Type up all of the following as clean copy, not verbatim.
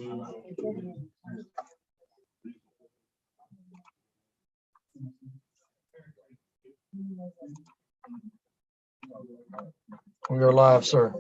We are live, sir.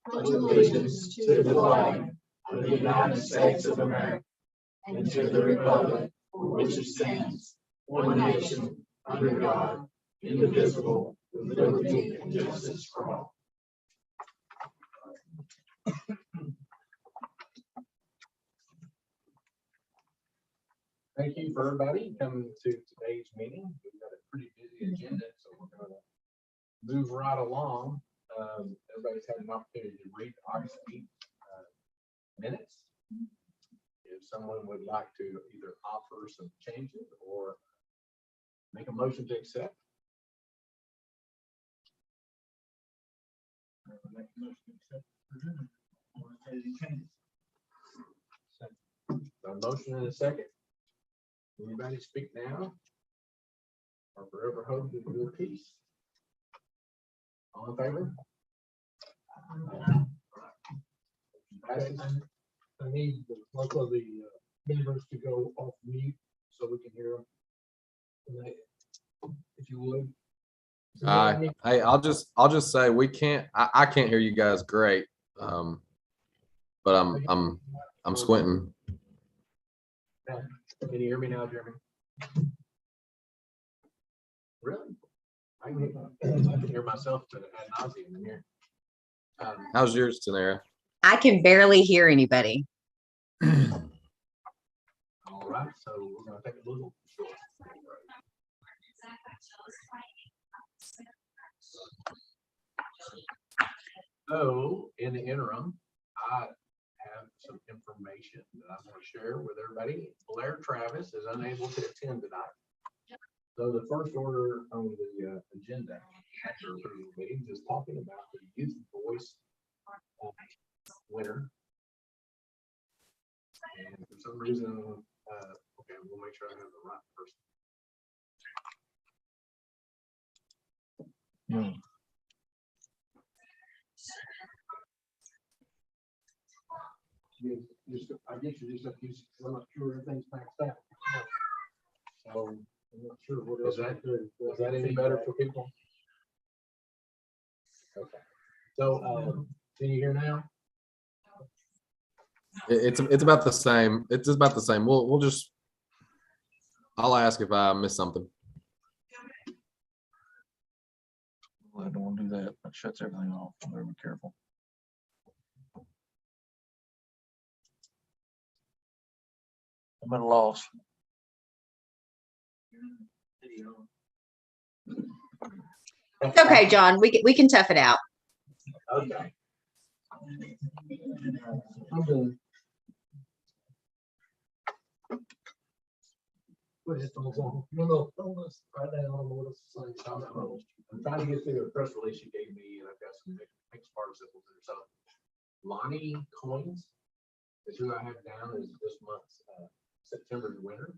Pledge allegiance to the flag of the United States of America and to the republic for which it stands, one nation, under God, indivisible, with liberty and justice for all. Thank you for everybody coming to today's meeting. We've got a pretty busy agenda, so we're going to move right along. Everybody's had an opportunity to read August 8th minutes. If someone would like to either offer some changes or make a motion to accept. A motion and a second. Anybody speak now or forever hold your peace? All in favor? I need most of the members to go off mute so we can hear them. If you would. Hey, I'll just say we can't. I can't hear you guys great. But I'm squinting. Can you hear me now, Jeremy? Really? I can hear myself to ad nauseum in here. How's yours, Tanera? I can barely hear anybody. All right, so we're going to take a little short break. So, in the interim, I have some information that I want to share with everybody. Blair Travis is unable to attend tonight. So the first order on the agenda after approving meetings is talking about the Youth Voice winner. And for some reason, okay, we'll make sure I have the right person. I guess you just have to use, I'm not sure everything's maxed out. So I'm not sure what else. Is that any better for people? Okay. So can you hear now? It's about the same. It's about the same. We'll just. I'll ask if I missed something. I don't want to do that. That shuts everything off. I'm very careful. I'm at a loss. It's okay, John. We can tough it out. Okay. I'm done. What is it on? No, right now, I don't know what else to say. I'm trying to get through a press release you gave me, and I've got some mixed participles there. So Lonnie Coins is who I have down as this month's September's winner.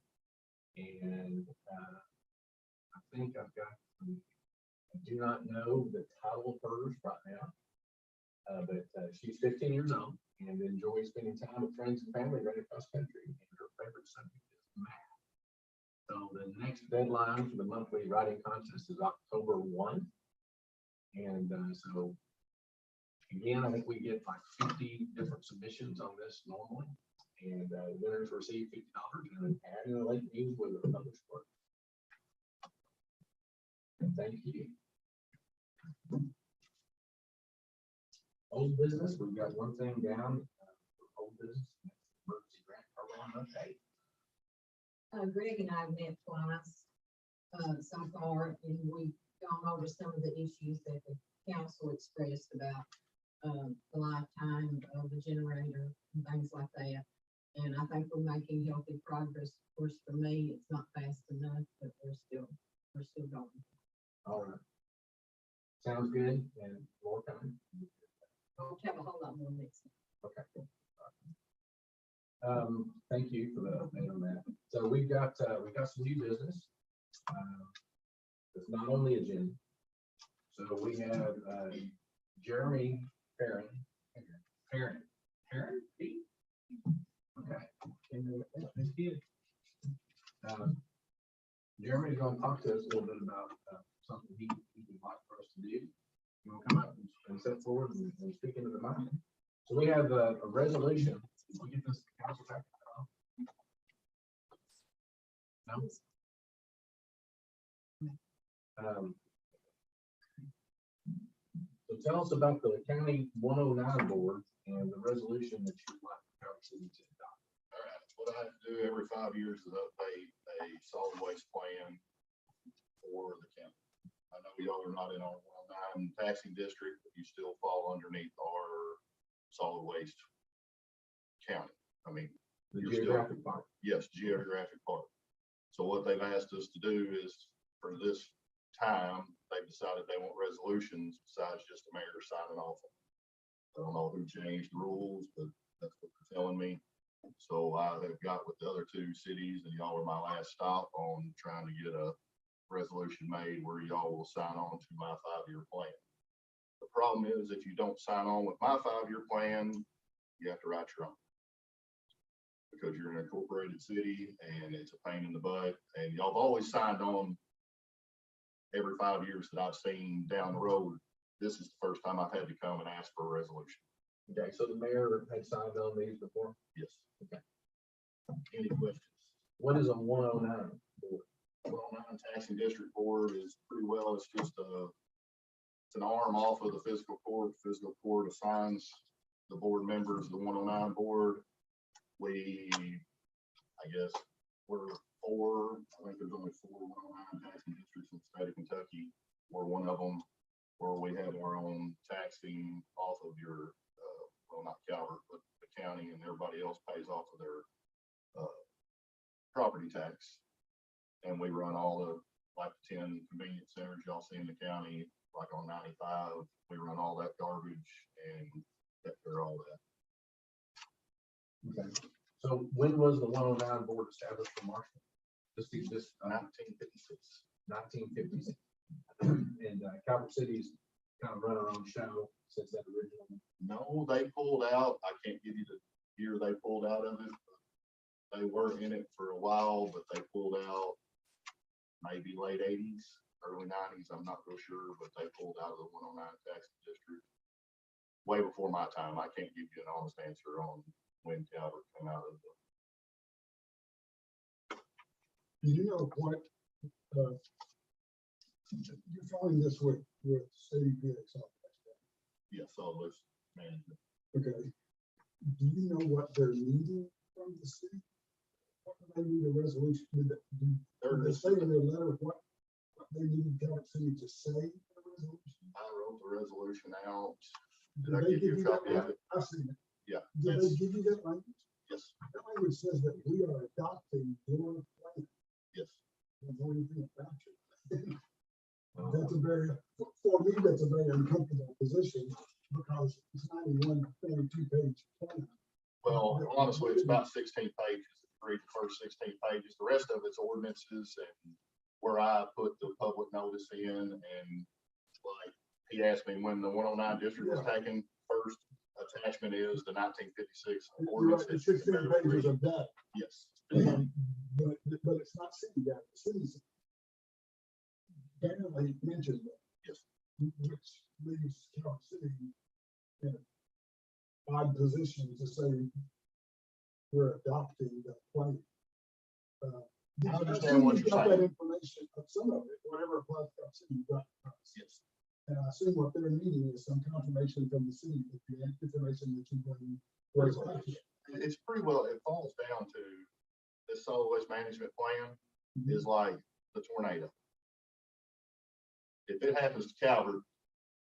And I think I've got I do not know the title of hers right now, but she's 15 years old and enjoys spending time with friends and family right across country. And her favorite subject is math. So the next deadline for the monthly writing contest is October 1. And so again, I think we get like 50 different submissions on this normally. And winners receive $50 and annual late fees with a published work. Thank you. Old business, we've got one thing down for old business. Emergency grant program update. Greg and I have met twice so far, and we've gone over some of the issues that the council expressed about the lifetime of the generator and things like that. And I think we're making healthy progress. Of course, for me, it's not fast enough, but we're still going. All right. Sounds good. And more coming. We'll have a whole lot more next Okay. Thank you for the update on that. So we got some new business. It's not on the agenda. So we have, Jeremy Perrin. Okay. Jeremy's gonna talk to us a little bit about, something he would like for us to do. You wanna come up and step forward and speak into the mic? So we have a resolution. We'll get this to council back. No? So tell us about the county 109 board and the resolution that you'd like the Calvert City to adopt. All right, what I have to do every 5 years is update a solid waste plan for the county. I know y'all are not in our 109 taxing district, but you still fall underneath our solid waste county. I mean, The You're still- geographic part. yes, geographic part. So what they've asked us to do is, for this time, they've decided they want resolutions besides just the mayor signing off. I don't know who changed the rules, but that's what they're telling me. So I have got with the other two cities, and y'all are my last stop on trying to get a resolution made where y'all will sign on to my 5-year plan. The problem is, if you don't sign on with my 5-year plan, you have to write your own. Because you're an incorporated city and it's a pain in the butt, and y'all have always signed on every 5 years that I've seen down the road. This is the first time I've had to come and ask for a resolution. Okay, so the mayor had signed on these before. Yes. Okay. Any questions? What is a 109 board? Well, non-taxing district board is pretty well, it's just it's an arm off of the fiscal court. Fiscal court assigns the board members the 109 board. We, I guess, we're 4, I think there's only 4 109 taxing districts in the state of Kentucky. We're one of them where we have our own taxing off of your, well, not Calvert, but the county, and everybody else pays off of their property tax. And we run all the, like 10 convenience centers y'all see in the county, like on 95, we run all that garbage and take care of all that. Okay. So when was the 109 board established for Marshall? This 1956. 1956. And Calvert City's kind of run our own show since that original. No, they pulled out. I can't give you the year they pulled out of it. They were in it for a while, but they pulled out maybe late 80s, early 90s. I'm not real sure, but they pulled out of the 109 taxing district way before my time. I can't give you an honest answer on when Calvert came out of the. Do you know what, you're following this with CDPX? Yeah, solid waste management. Okay. Do you know what they're needing from the city? What do they need a resolution? Did they say in their letter what they need Calvert City to say in the resolution? I wrote the resolution out. Did they give you that copy of language? it? I've seen it. Yeah. Did they give you that language? Yes, That language says that we are adopting your plan. yes. Don't know anything about it. That's a very, for me, that's a very uncomfortable position because it's 92-page plan. Well, honestly, it's about 16 pages. If you read the first 16 pages, the rest of it's ordinances and where I put the public notice in, and like, he asked me when the 109 district was taken, first attachment is the 1956 ordinance. It's 16 pages of that, Yes. but it's not city data, it's cities. Barely mentioned that. Yes. Which leaves Calvert City in an odd position to say we're adopting the plan. I understand assume what you you're got that saying. information, some of it, whatever applies to Calvert City, you got it. Yes. And I assume what they're needing is some confirmation from the city that the information that you bring was accurate. It's pretty well, it falls down to this solid waste management plan is like the tornado. If it happens to Calvert,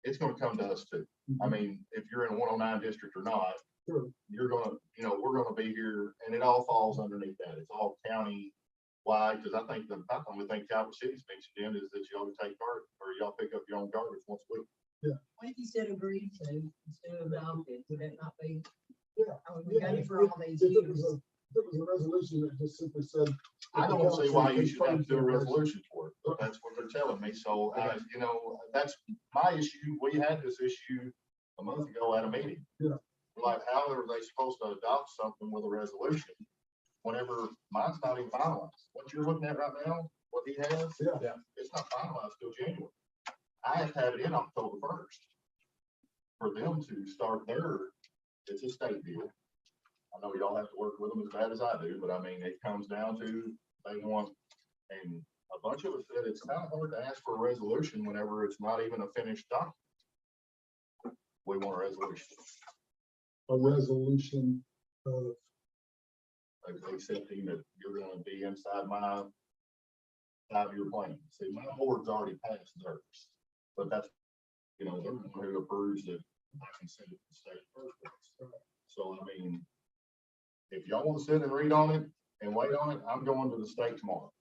it's gonna come to us too. I mean, if you're in a 109 district or not, Sure. you're gonna, we're gonna be here, and it all falls underneath that. It's all county wide, because I think the only thing Calvert City's mentioned in is that y'all can take garbage, or y'all pick up your own garbage once a week. What if you said agreed to instead of adopted, would that not be we've done it for all these If it was years. if it was a resolution that just simply said. I don't see why you should have to do a confirms resolution for it, but that's what they're telling me. So, you know, that's my issue. We had this issue a month ago at a meeting. Yeah. Like, how are they supposed to adopt something with a resolution whenever mine's not even finalized? What you're looking at right now, what he has, Yeah. it's not finalized till January. I have to have it in October 1st for them to start their, it's a state deal. I know y'all have to work with them as bad as I do, but I mean, it comes down to, they want, and a bunch of us said it's kind of hard to ask for a resolution whenever it's not even a finished document. We want a resolution, A resolution of, like accepting that you're gonna be inside my 5-year plan. See, my board's already passed theirs, but that's, you know, they're the one who approves that I can send it to the state first place. So, I mean, if y'all want to sit and read on it and wait on it, I'm going to the state tomorrow.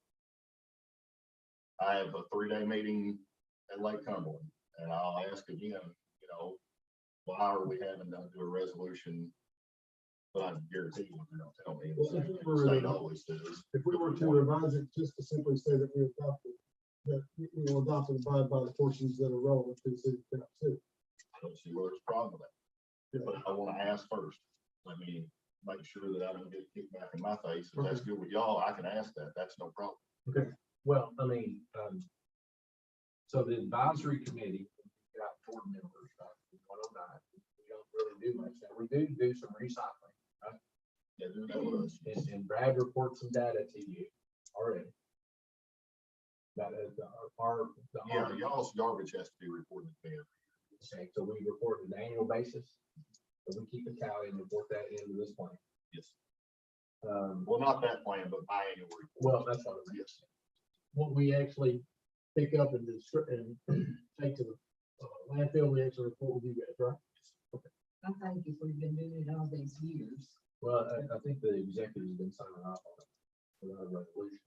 I have a 3-day meeting at Lake Cumberland, and I'll ask again, you know, why are we having to do a resolution? But I guarantee you, they're gonna tell me, the state always does. if we were to revise it, just to simply say that we adopted, that we will adopt and abide by the portions that are relevant to the city of Calvert City. I don't see where there's a problem with that. But I want to ask first. Let me make sure that I don't get kicked back in my face. If that's good with y'all, I can ask that. That's no problem. Well, I mean, so the advisory committee, we've got 4 members, right? 109. We don't really do much now. We do some recycling, right? Yeah, do that with us. And Brad reports some data to you already. That is Yeah, y'all's garbage has to be reported to me. Okay, so we report on an annual basis. So we keep a tally and report that into this plan. Yes. Well, Well, not that plan, but biannual report. well, that's what it is. What we actually pick up and take to the landfill, we actually report with you guys, right? I think if we've been doing it all these years, Well, I think the executive's been signing off on it for our resolution.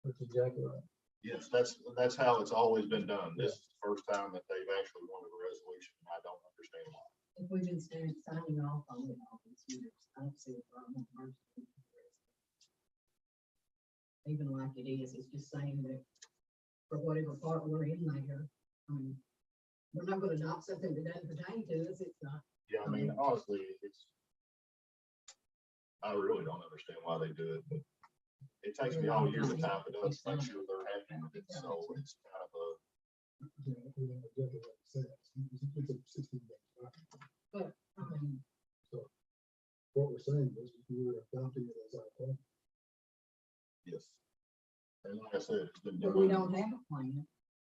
That's exactly right. Yes, that's how it's always been done. This is the first time that they've actually wanted a resolution. And I don't understand why. if we've been signing off on it all these years, I don't see a problem. Personally. Even like it is, it's just saying that for whatever part we're in there, we're not gonna adopt something that doesn't pertain to us, it's not. Yeah, I mean, honestly, I really don't understand why they do it, but it takes me all year to type it up, make sure they're happy with it, so it's kind of a. It's a 60-day document. But, What we're saying is we were adopting it as our plan. Yes. And like I said, it's been. but we don't have a plan,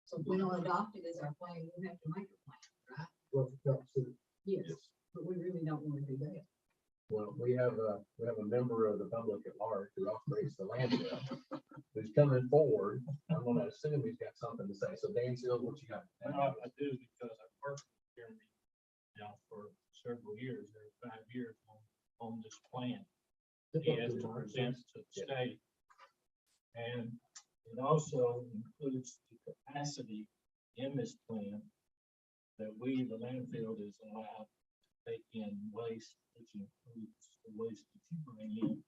so if we don't adopt it as our plan, we have to make a plan, right? Well, for Calvert City. Yes, Yes. but we really don't wanna do that. Well, we have a member of the public at large who operates the landfill who's coming forward. I'm gonna assume he's got something to say. So Dan Seals, what you got? I do because I've worked here now for several years, or 5 years on this plan. He has to present to the state. And it also includes the capacity in this plan that we, the landfill, is allowed to take in waste, which includes the waste that you bring in,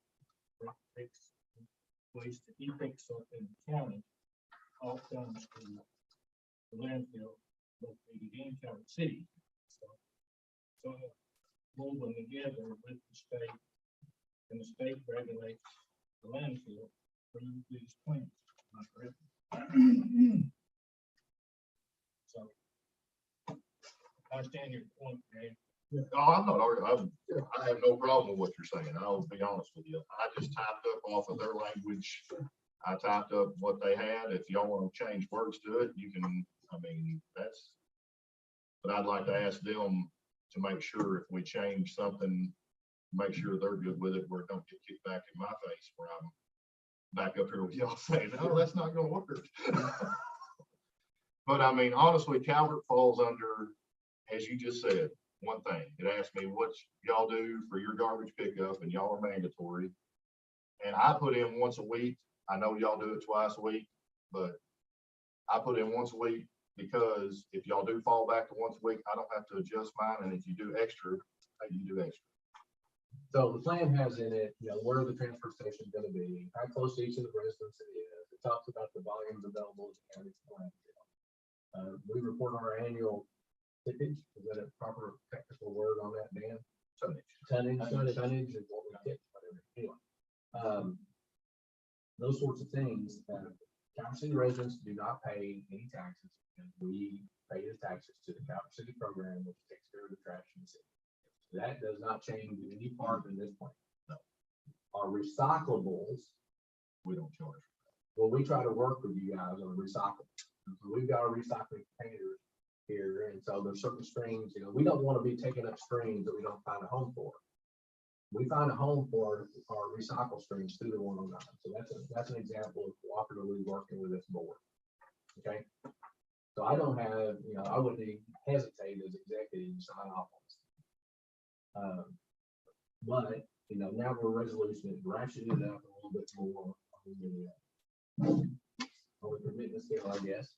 waste that he picks up in the county, all comes to the landfill located in Calvert City. So moving together with the state, and the state regulates the landfill through these plants. Am I correct? So I understand your point, Ray. No, I'm not arguing. I have no problem with what you're saying. I'll be honest with you. I just typed up off of their language. I typed up what they had. If y'all want to change words to it, you can, I mean, that's. But I'd like to ask them to make sure if we change something, make sure they're good with it, where it don't get kicked back in my face, where I'm back up here with y'all saying, no, that's not gonna work. But I mean, honestly, Calvert falls under, as you just said, one thing. It asked me what y'all do for your garbage pickup, and y'all are mandatory. And I put in once a week. I know y'all do it twice a week, but I put in once a week because if y'all do fall back to once a week, I don't have to adjust mine. And if you do extra, hey, you do extra. So the plan has in it, where the transfer station is gonna be, how close to each of the residents it is. It talks about the volumes available to the county for landfill. We report on our annual tippage. Is that a proper technical word on that, Dan? Tonnage is what we get, whatever. Anyway, those sorts of things, Calvert City residents do not pay any taxes, and we pay the taxes to the Calvert City program, which takes care of the trash in the city. That does not change in any part in this plan. No. Our recyclables, we don't charge. Well, we try to work with you guys on recyclables. So we've got our recycling containers here, and so there's certain streams, we don't want to be taking up streams that we don't find a home for. We find a home for our recycle streams through the 109. So that's an example of cooperatively working with this board. Okay. So I don't have, I wouldn't even hesitate as executive to sign off on this. But, now we're resolution is ratcheting it up a little bit more on the commitment scale, I guess.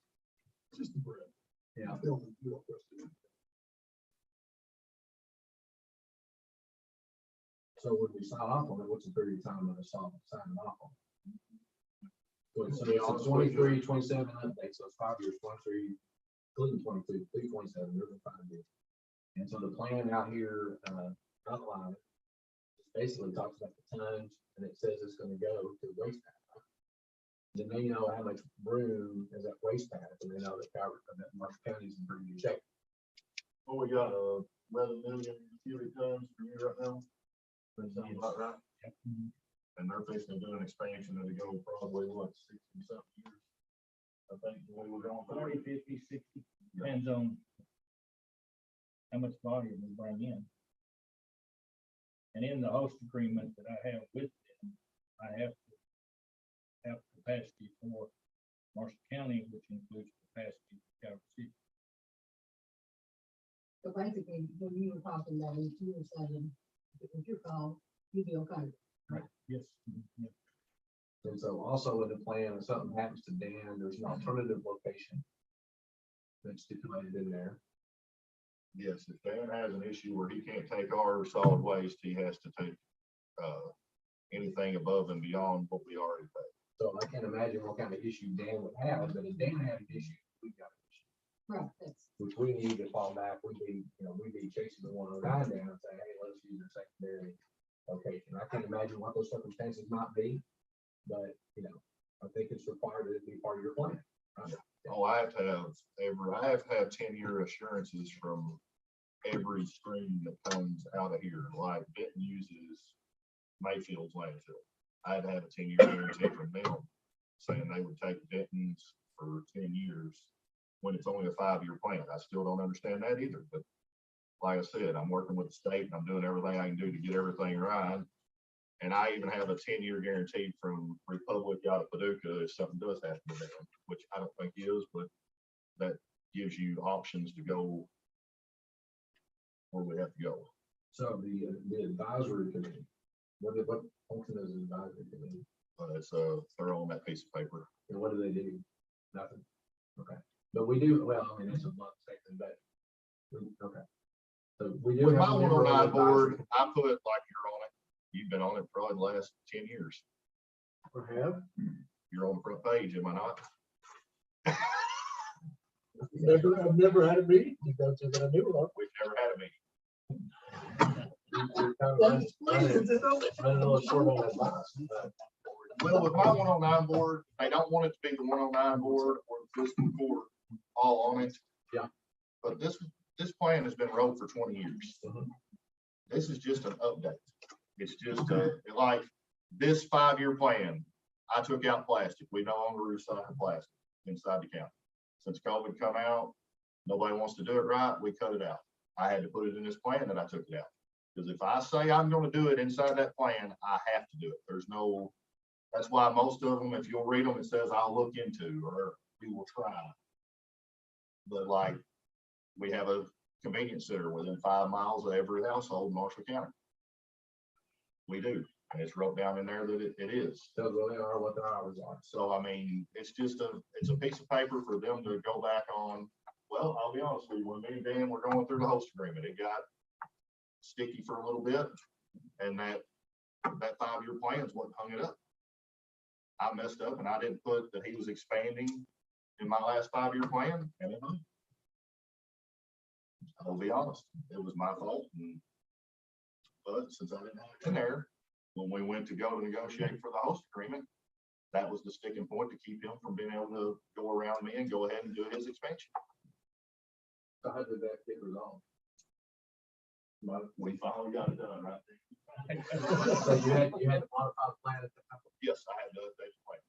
Just the bread. Yeah. So when we sign off on it, what's the period of time that I signing off on? So it's 23, 27 updates, so it's 5 years, 23, including 22, 27, there's a 5 years. And so the plan out here, outlined, basically talks about the tons, and it says it's gonna go to the waste path. Then they know how much room is that waste path, and they know that Marshall County is in pretty good shape. Well, we got 11 million cubic tons per year right now. That sounds about right. And they're fixing to do an expansion that'll go probably, 60 something years. I think the way we're going. 40, 50, 60, depends on how much volume we bring in. And in the host agreement that I have with them, I have to have capacity for Marshall County, which includes capacity for Calvert City. So basically, when you were talking about it, you were saying, if it was your call, you'd be okay. Right. Yes. Yeah. And so also in the plan, if something happens to Dan, there's an alternative location that's stipulated in there. Yes, if Dan has an issue where he can't take our solid waste, he has to take anything above and beyond what we already pay. So I can't imagine what kind of issue Dan would have, but if Dan had an issue, we've got an issue. Right, that's, Which we need to fall back, we'd be chasing the 109 down and say, hey, let's use their secondary location. I can't imagine what those circumstances might be, but, I think it's required to be part of your plan. Right? Oh, I have to have 10-year assurances from every stream that comes out of here. Like Benton uses Mayfield's landfill. I'd have a 10-year guarantee from them saying they would take Benton's for 10 years when it's only a 5-year plan. I still don't understand that either, but like I said, I'm working with the state and I'm doing everything I can do to get everything right. And I even have a 10-year guarantee from Republic out of Paducah if something does happen to them, which I don't think is, but that gives you options to go where we have to go. So the advisory committee, what function is the advisory committee? They're on that piece of paper. And what do they do? Nothing. Okay. But we do, well, I mean, it's a month second, but okay. So we do With have my a member of the 109 board, advisory I put like you're on it. You've been on it probably the last 10 years. I have. You're on the front page, am I not? I've never had a meeting, because I knew of. We've never had a meeting. We're kind of That explains it, running a little short on advice. Well, with my 109 board, I don't want it to be the 109 board or the fiscal court all on it. Yeah. But this plan has been rolled for 20 years. Mhm. This is just an update. It's just like this 5-year plan. I took out plastic. We no longer recycle plastic inside the county. Since COVID come out, nobody wants to do it right. We cut it out. I had to put it in this plan and I took it out. Because if I say I'm going to do it inside that plan, I have to do it. That's why most of them, if you'll read them, it says I'll look into or we will try. But like we have a convenience center within 5 miles of every household in Marshall County. We do. And it's wrote down in there that it is. Tells where they are, what their hours are. So, I mean, it's a piece of paper for them to go back on. Well, I'll be honest with you, when me and Dan were going through the host agreement, it got sticky for a little bit. And that 5-year plan is what hung it up. I messed up and I didn't put that he was expanding in my last 5-year plan. And I'll be honest, it was my fault. But since I didn't have it in there, when we went to go to negotiate for the host agreement, that was the sticking point to keep him from being able to go around me and go ahead and do his expansion. So how did that get resolved? We finally got it done, right? So you had to modify the plan at the time? Yes, I had to update the plan.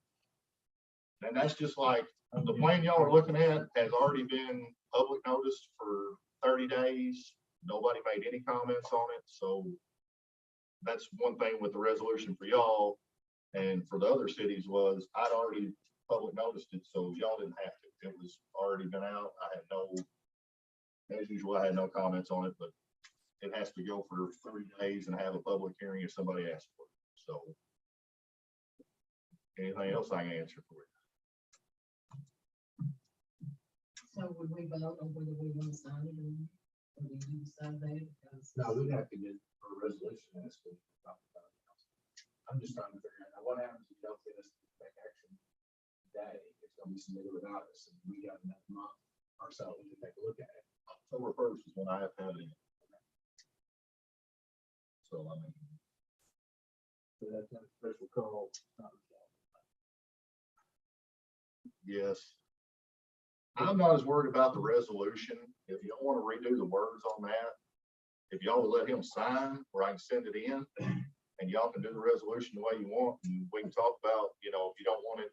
And that's just like, the plan y'all are looking at has already been public noticed for 30 days. Nobody made any comments on it, so that's one thing with the resolution for y'all. And for the other cities was, I'd already public noticed it, so y'all didn't have to. It was already been out. I had no, as usual, I had no comments on it, but it has to go for 30 days and have a public hearing if somebody asks for it. So anything else I can answer for you? So would we vote on whether we want to sign it or do you decide that? Because No, we'd have to get a resolution as to. I'm just trying to figure out what happens if you don't get us to take action today. It's gonna be submitted without us, and we got enough month ourselves to take a look at it. October 1st is when I have to have it in. So I mean, So that's a special call. yes. I'm not as worried about the resolution. If you don't want to redo the words on that, if y'all would let him sign, or I can send it in, and y'all can do the resolution the way you want, and we can talk about, if you don't want it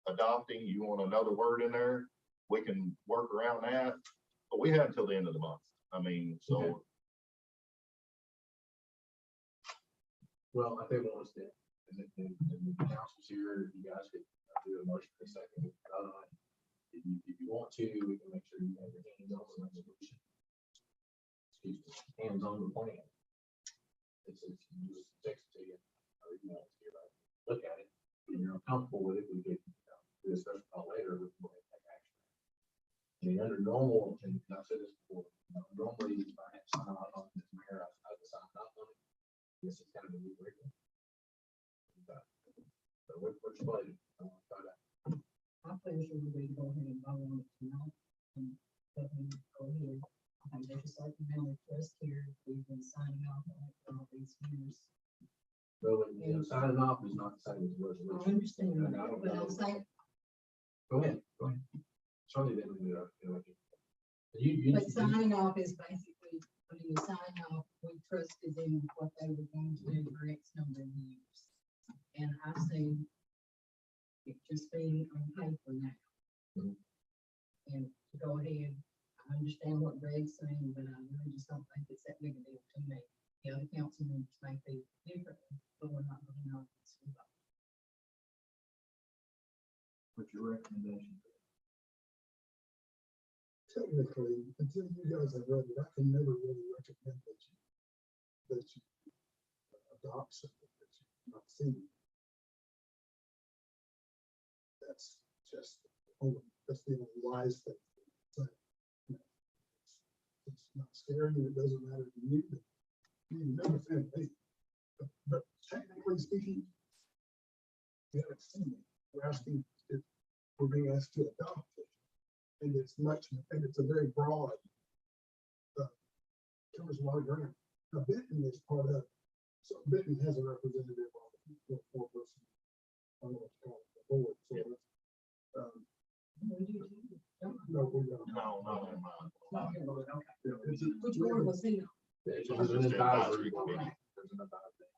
adopting, you want another word in there, we can work around that. But we have until the end of the month. I mean, so. Okay. Well, I think what was it, and the council's here, you guys could do a motion for a second. If you want to, we can make sure you have your hands on the resolution. Excuse me, hands on the plan. It's just text it to you, or email it to you, right? Look at it, and you're uncomfortable with it, we could do a special call later, we can go ahead and take action. I mean, under normal, and I've said this before, normally if I have to sign off on this mayor, I have to sign off on it. This is kind of a new regular. But we're persuaded. I feel sure we go ahead and vote on it tonight. And let me go ahead. I think there's just like a family trust here. We've been signing off on it for all these years. Well, signing off is not the same as I resolution. understand, And I don't but know. I'm saying, Go ahead. Charlie didn't do that. You. but signing off is basically, when you sign off, we trusted them with what they were going to do for X number of years. And I've seen it just being on paper now. Mhm. And to go ahead, I understand what Greg's saying, but I really just don't think it's that big a deal to me. The other council members may be different, but we're not going to know. What's your recommendation? Technically, until you guys have read it, I can never really recommend that you adopt something that you've not seen. That's just that's the only wise thing. So, it's not scary, and it doesn't matter to you. But you never offend me. But technically speaking, we haven't seen it. We're asking if we're being asked to adopt it. And it's a very broad, covers a lot of ground. Now Benton is part of, so Benton has a representative on the four person, I don't know what to call it, the board, so it's, no, we don't. No. Yeah, Which one was he? There's an advisory committee. There's an advisory.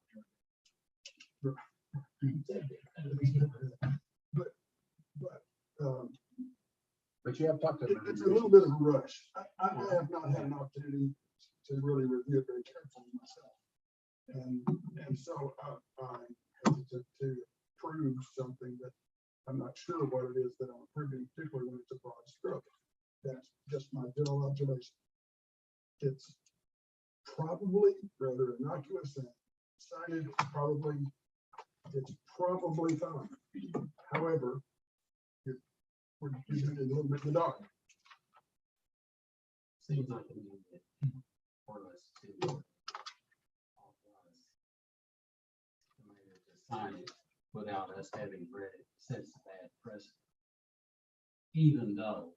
But you have talked to them. It's a little bit of a rush. I have not had an opportunity to really review it very carefully myself. And so I'm hesitant to prove something that I'm not sure what it is that I'm approving, particularly when it's a broad stroke. That's just my general observation. It's probably rather innocuous and signage it's probably fine. However, we're doing it a little bit in the dark. Seems like we need it. Or less. sign it without us having read it, sets a bad precedent. Even though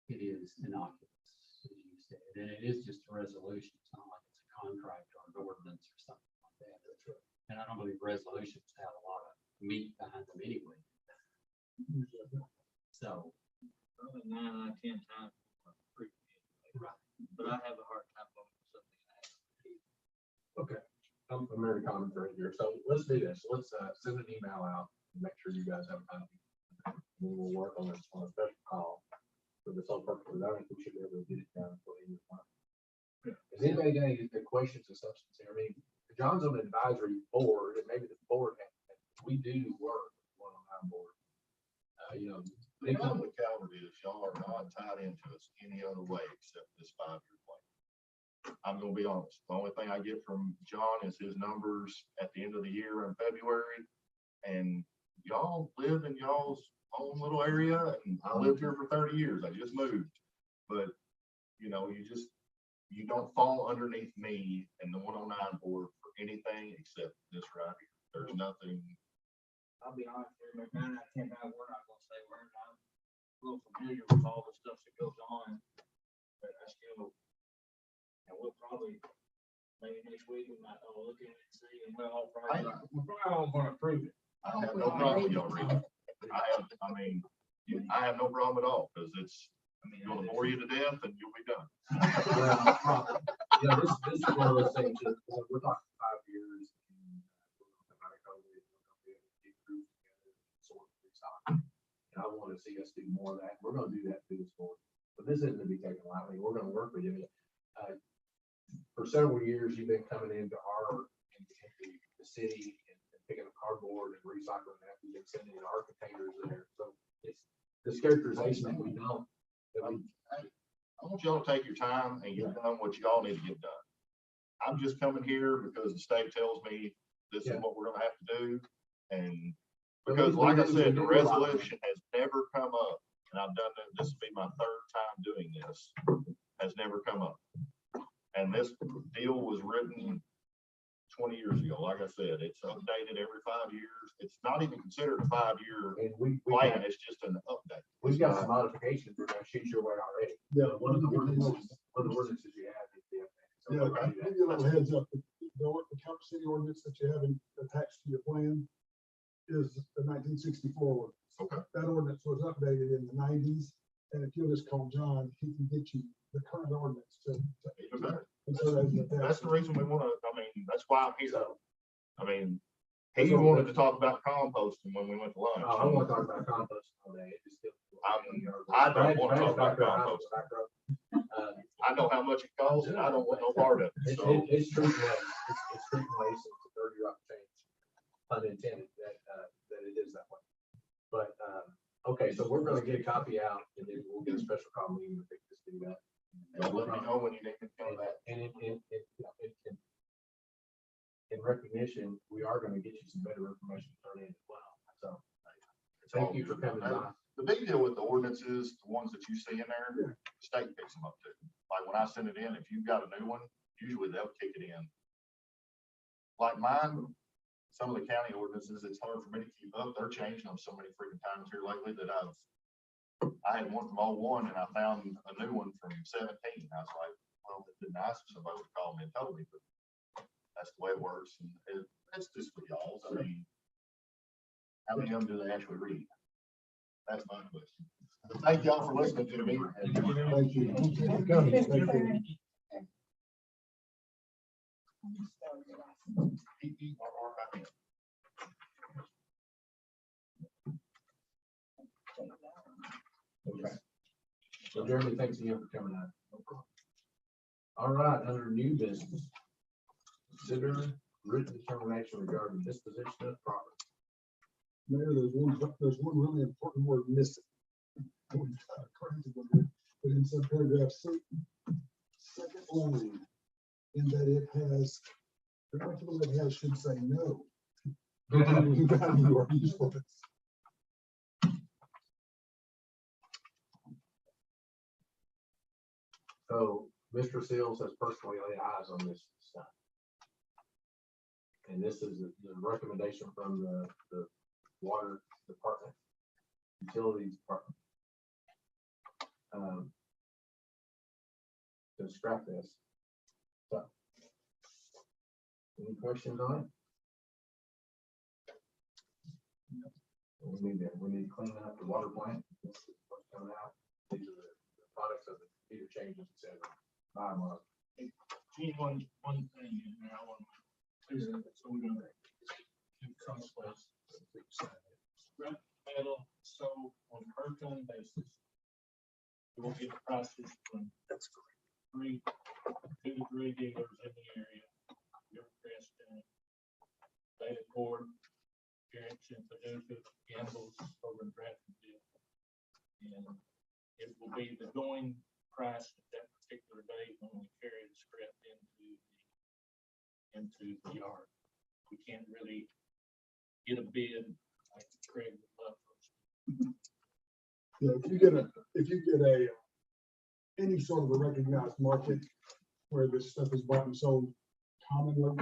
it is innocuous, as you said, and it is just a resolution, it's not like it's a contract or an ordinance or something like that. That's right. And I don't believe resolutions have a lot of meat behind them anyway. So. Probably 9 out of 10 times. Right. But I have a hard time voting for something like that. Okay, I'm a very commentary here, so let's do this, let's send an email out, and make sure you guys have a copy. And then we'll work on this on a special call for this whole purpose. I think we should be able to get it done for the end of the month. Has anybody got any questions or substance here? I mean, John's on the advisory board, and maybe the board, we do work one on our board. You know, The problem with Calvert is y'all are not tied into us any other way except this 5-year plan. I'm gonna be honest, the only thing I get from John is his numbers at the end of the year in February. And y'all live in y'all's own little area, and I lived here for 30 years. I just moved. But, you know, you don't fall underneath me and the 109 board for anything except this right here. There's nothing. I'll be honest with you, 9 out of 10 times we're not gonna say we're not a little familiar with all the stuff that goes on. But I still, and we'll probably, maybe next week, we might all look at it and see, and we're probably all gonna approve it. I have no problem with y'all reading. I have no problem at all, because it's gonna bore you to death and you'll be done. Yeah, this is one of those things that we're talking 5 years. And I want to see us do more of that. We're going to do that through this board, but this isn't to be taken lightly. We're going to work with you. For several years, you've been coming into into the city and picking up cardboard and recycling that. We've been sending our containers there. So it's this characterization that we don't. I want y'all to take your time and get done what y'all need to get done. I'm just coming here because the state tells me this is what we're gonna have to do. And because like I said, the resolution has never come up, and I've done this will be my 3rd time doing this, has never come up. And this deal was written 20 years ago. Like I said, it's updated every 5 years. It's not even considered a 5-year plan. It's just an update. We've got some modifications we're going to shoot your way already. Yeah, One of the ordinances you have is the update. So Yeah, we're gonna do give that. you a little heads up. The Calvert City ordinance that you have attached to your plan is the 1964 ordinance. Okay. That ordinance was updated in the 90s, and if you'll just call John, he can get you the current ordinance to. Even better. And so That's the reason we want to, that's why I'm here. So, He wanted to talk about composting when we went to lunch. I don't want to talk about composting all day. It just feels. I don't want to talk about composting. I know how much it costs, and I don't want no part of it. So It's treating waste. It's treating waste. It's a dirty rock change. Unintended that it is that way. But, okay, so we're gonna get a copy out, and then we'll get a special call meeting to fix this thing up. y'all let me know when you need to come back. And in recognition, we are gonna get you some better information to turn in as well. So thank you for coming by. The big deal with the ordinances, the ones that you see in there, the state picks them up too. Like when I send it in, if you've got a new one, usually they'll kick it in. Like mine, some of the county ordinances, it's hard for me to keep up. They're changing them so many freaking times here lately that I had one from 01 and I found a new one from 17. I was like, well, it'd been nice if somebody would call me and tell me, but that's the way it works. And it's just for y'all. I mean, how many of them do they actually read? That's my question. But thank y'all for listening to me. Thank you. Thank you for coming. Thank you. PPRRIN. Okay. So Jeremy, thanks again for coming out. All right, under new business. Consider written determination regarding disposition of property. Mayor, there's one really important word missing. But in subparagraph C, second line, in that it has, the document that has should say no. You are useful. So Mr. Seals has personally laid eyes on this stuff. And this is the recommendation from the water department, utilities department. To scrap this. So. Any questions on it? We need to clean up the water plant. This is what's coming out. These are the products of the heater changes, et cetera. By and large. Gene, one thing in there, I want to clear up, so we don't do crossways. Scrap metal sold on per ton basis. We will get prices from 2 to 3 dealers in the area. Everest and David Ford, Garrett and Paducah, Gamble's over in Draftville. And it will be the going price at that particular date when we carry the scrap into the yard. We can't really get a bid like Craig would love for us. Yeah, if you get any sort of a recognized market where this stuff is bought and sold commonly,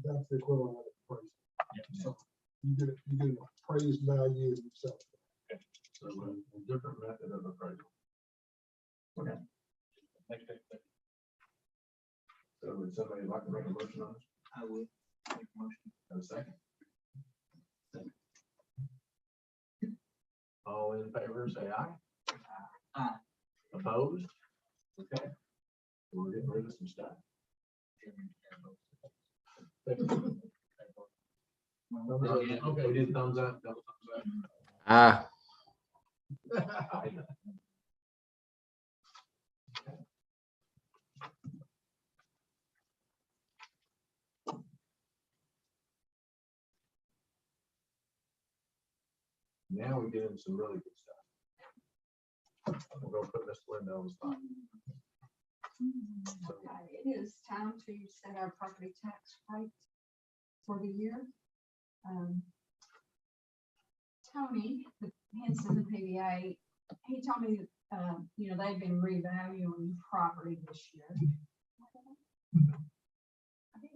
that's the equivalent of the price. Yeah. So you get an appraised value and sell. So a different method of appraisal. Okay. So would somebody like to make a motion on this? I would make a motion. Have a second? All in favor, say aye. Aye. Opposed? Okay. We're getting rid of some stuff. Okay, we did thumbs up, double Ah, thumbs up. Now we get into some really good stuff. We're gonna put Miss Linda on the spot. Okay, it is time to set our property tax rate for the year. Tony, the Henson, the PBA, he told me that, they've been revaluing property this year.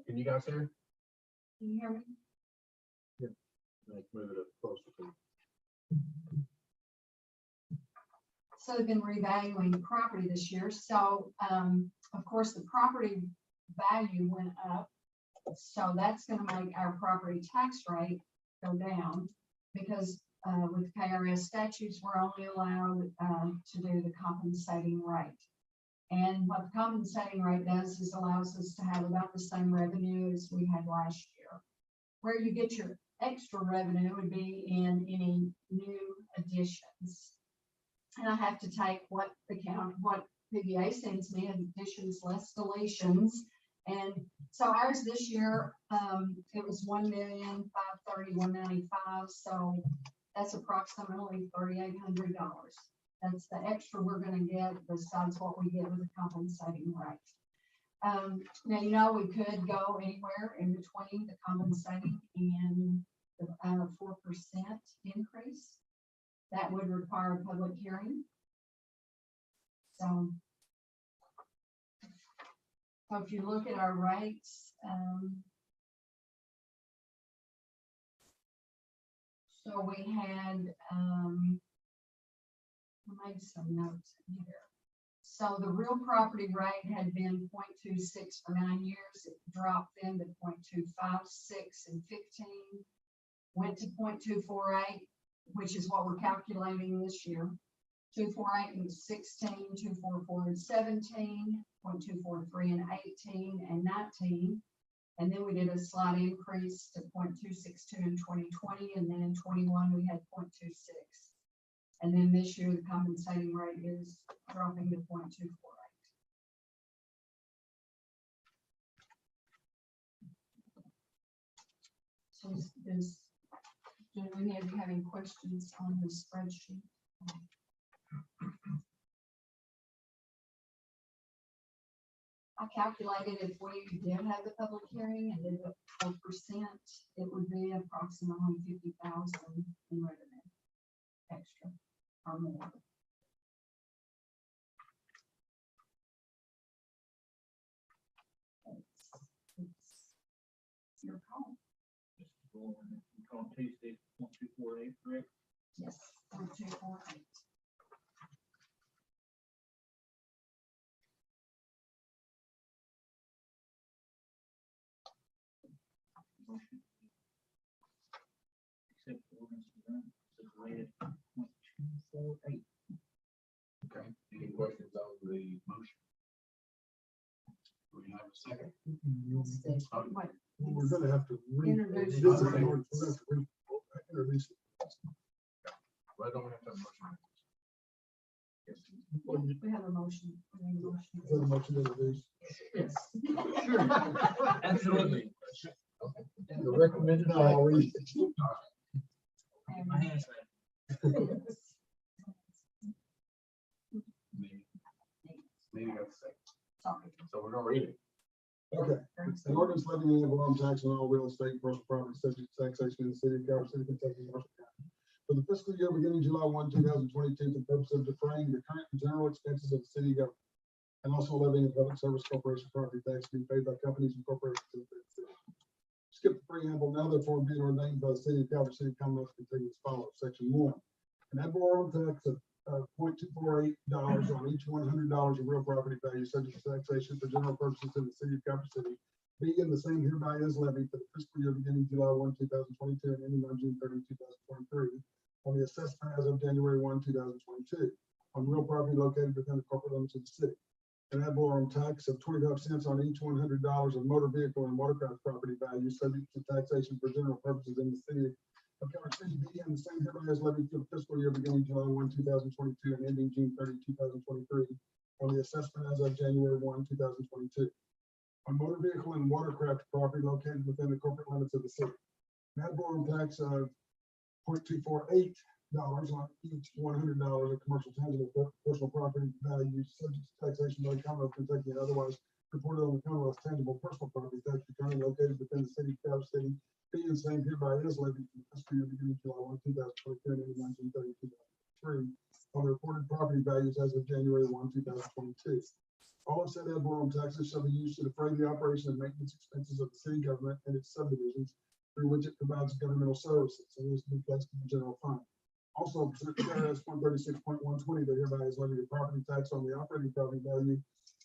Can you guys hear? Can you hear me? Let's move it up closer to. So they've been revaluing property this year. So, of course, the property value went up. So that's going to make our property tax rate go down because with KRS statutes, we're only allowed to do the compensating rate. And what the compensating rate does is allows us to have about the same revenue as we had last year. Where you get your extra revenue would be in any new additions. And I have to take what PBA sends me, additions less deletions. And so ours this year, it was $1,530,195. So that's approximately $3,800. That's the extra we're going to get besides what we get with the compensating rate. Now, we could go anywhere in between the compensating and the 4% increase. That would require a public hearing. So if you look at our rates, so we had, I made some notes in here. So the real property rate had been 0.26 for 9 years. It dropped then to 0.256 and 15, went to 0.248, which is what we're calculating this year. 248 and 16, 244 and 17, 0.243 and 18 and 19. And then we did a slight increase to 0.262 in 2020. And then in 21, we had 0.26. And then this year, the compensating rate is dropping to 0.248. So do any of you have any questions on the spreadsheet? I calculated if we did have the public hearing and did the 4%, it would be approximately 50,000 in revenue extra or more. It's your call. schedule on Tuesday, 1248, correct? Yes. 1248. Motion. Accept the ordinance as read, 1248. Okay, any questions on the motion? Do we have a second? Wait, We're gonna have to. Introduce. This is an ordinance. We're gonna have to introduce it. Well, I don't have to have a motion. Yes. We have a motion. We need a motion. Is that a motion to introduce? Yes. Absolutely. The recommended. No, I'll read it. My hands Maybe that's second. Sorry. So we're gonna read it. Okay, an ordinance levying an ad tax on all real estate and personal property subject to taxation in the city of Calvert City, Kentucky, and Marshall County. For the fiscal year beginning July 1, 2022, for the purpose of defraying the current and general expenses of the city government, and also levying a public service corporation property tax to be paid by companies and corporations in the city. Skip the preamble, now therefore being ordained by the city of Calvert City, Commonwealth, Kentucky as follows. Section 1, an ad valorem tax of $0.248 on each $100 of real property value subject to taxation for general purposes in the city of Calvert City, being the same hereby is levied for the fiscal year beginning July 1, 2022 and ending on June 30, 2023, on the assessment as of January 1, 2022, on real property located within the corporate limits of the city. An ad valorem tax of 25 cents on each $100 of motor vehicle and watercraft property value subject to taxation for general purposes in the city of Calvert City, being the same hereby is levied for the fiscal year beginning July 1, 2022 and ending June 30, 2023, on the assessment as of January 1, 2022. On motor vehicle and watercraft property located within the corporate limits of the city. An ad valorem tax of $0.248 on each $100 of commercial tangible personal property value subject to taxation by the Commonwealth of Kentucky and otherwise reported on the Commonwealth's tangible personal property tax return located within the city of Calvert City, being the same hereby is levied for the fiscal year beginning July 1, 2022 and ending on June 30, 2023, on the reported property values as of January 1, 2022. All of said ad valorem taxes shall be used to defray the operation and maintenance expenses of the city government and its subdivisions through which it provides governmental services, and is to be placed in the general fund. Also, pursuant to KRS 136.120, the hereby is levied a property tax on the operating property value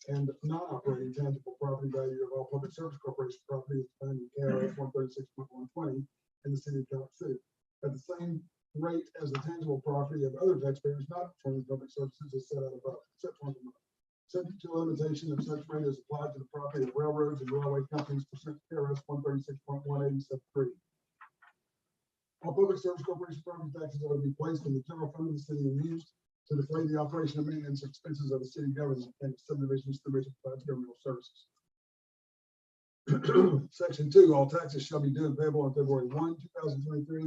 and non-operating tangible property value of all public service corporation property as defined in KRS 136.120 in the city of Calvert City, at the same rate as the tangible property of other taxpayers not performing public services as set out above, except for the subject to limitation of such rate as applied to the property of railroads and railway companies pursuant to KRS 136.180 sub 3. All public service corporation property taxes are to be placed in the general fund of the city and used to defray the operation and maintenance expenses of the city government and its subdivisions through which it provides governmental services. Section 2, all taxes shall be due and payable on February 1, 2023,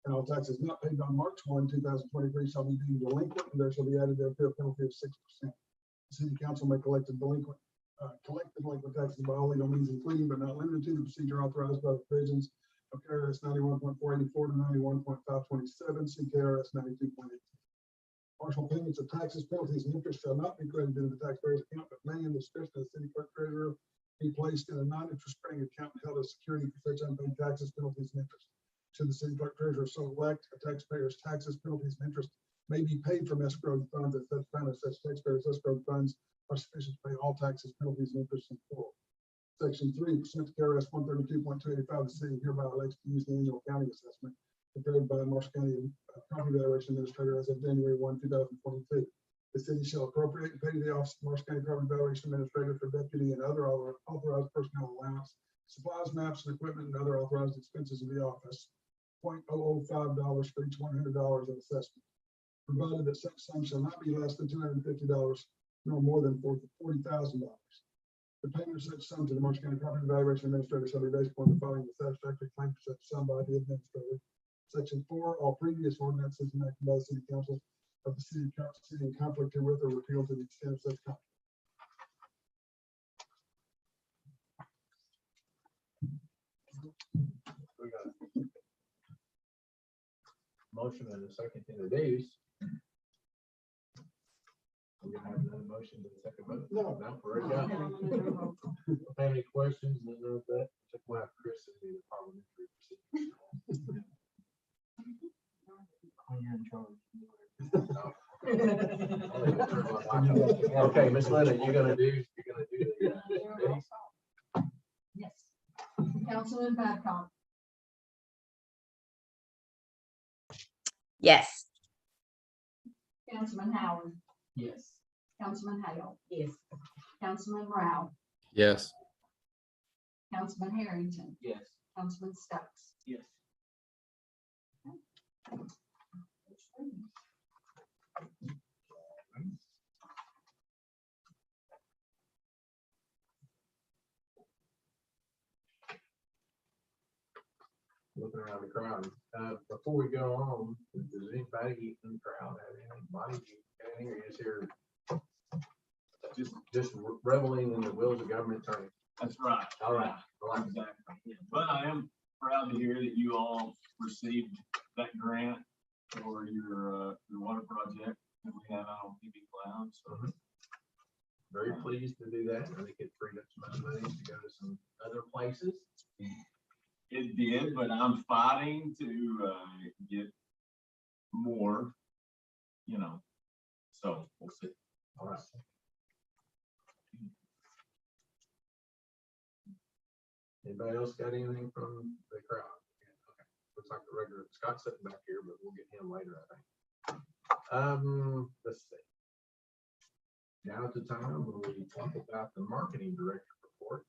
and all taxes not paid on March 1, 2023 shall be deemed delinquent, and there shall be added thereto a penalty of 6%. The city council may collect the delinquent taxes by all legal means, including but not limited to the procedure authorized by the provisions of KRS 91.484 to 91.527, see KRS 92.8. Partial payments of taxes, penalties, and interest shall not be credited into the taxpayer's account, but may, in the discretion of the city clerk treasurer, be placed in a non-interest bearing account held as security for such unpaid taxes, penalties, and interest. Should the city clerk treasurer so elect, a taxpayer's taxes, penalties, and interest may be paid from escrow funds at such time as such taxpayers' escrow funds are sufficient to pay all taxes, penalties, and interest in full. Section 3, pursuant to KRS 132.285, the city hereby elects to use the annual county assessment prepared by Marshall County Property Valuation Administrator as of January 1, 2022. The city shall appropriate and pay to the Office of Marshall County Property Valuation Administrator for deputy and other authorized personnel allowance, supplies, maps, and equipment, and other authorized expenses of the office, $0.005 for each $100 of assessment, provided that such sum shall not be less than $250 nor more than $40,000. The payment of such sum to the Marshall County Property Valuation Administrator shall be based upon the following satisfactory claim for such sum by the administrator. Section 4, all previous ordinances enacted by the city council of the city of Calvert City in conflict herewith are repealed to the extent of such conflict. We got a motion and a second to introduce. We're gonna have another motion to the second vote. No. We're ready to go. Any questions? None of that. Check my Chris and the parliamentary procedure. Okay, Miss Linda, you're gonna do the, duties? Yes. Councilman Babcock, Yes. Councilman Howard, Yes. Councilman Hale, Yes. Councilman Rao, Yes. Councilman Harrington, Yes. Councilman Stokes. Yes. Looking around the crowd. Before we go on, does anybody in the crowd have anything? Bonnie, you got anything, or you just here? Just reveling in the wills of government attorney. That's right. All right. I like it. Exactly. But I am proud to hear that you all received that grant for your water project that we have out on PB Cloud. So Very pleased to do that. I think it freed up some other money to go to some other places. it did, but I'm fighting to get more, so we'll see. All right. Anybody else got anything from the crowd? Okay. Looks like the regular Scott's sitting back here, but we'll get him later, I think. Let's see. Now at the time when we talk about the marketing director report.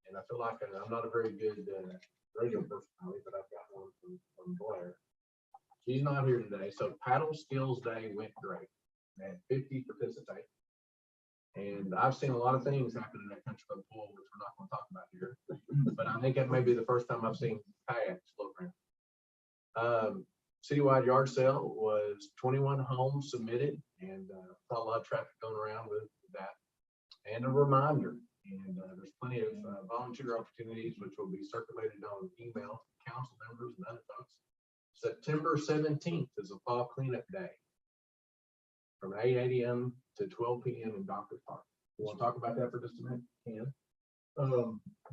And I feel like I'm not a very good radio personality, but I've got one from Blair. She's not here today. So Paddle Skills Day went great. We had 50 participate. And I've seen a lot of things happen in that country club pool, which we're not going to talk about here. But I think that may be the first time I've seen kayaks float around. Citywide yard sale was 21 homes submitted, and saw a lot of traffic going around with that. And a reminder, and there's plenty of volunteer opportunities, which will be circulated on email to council members and other folks. September 17th is a fall cleanup day from 8 a.m. to 12 p.m. in Doctor Park. You want to talk about that for just a minute? Ken?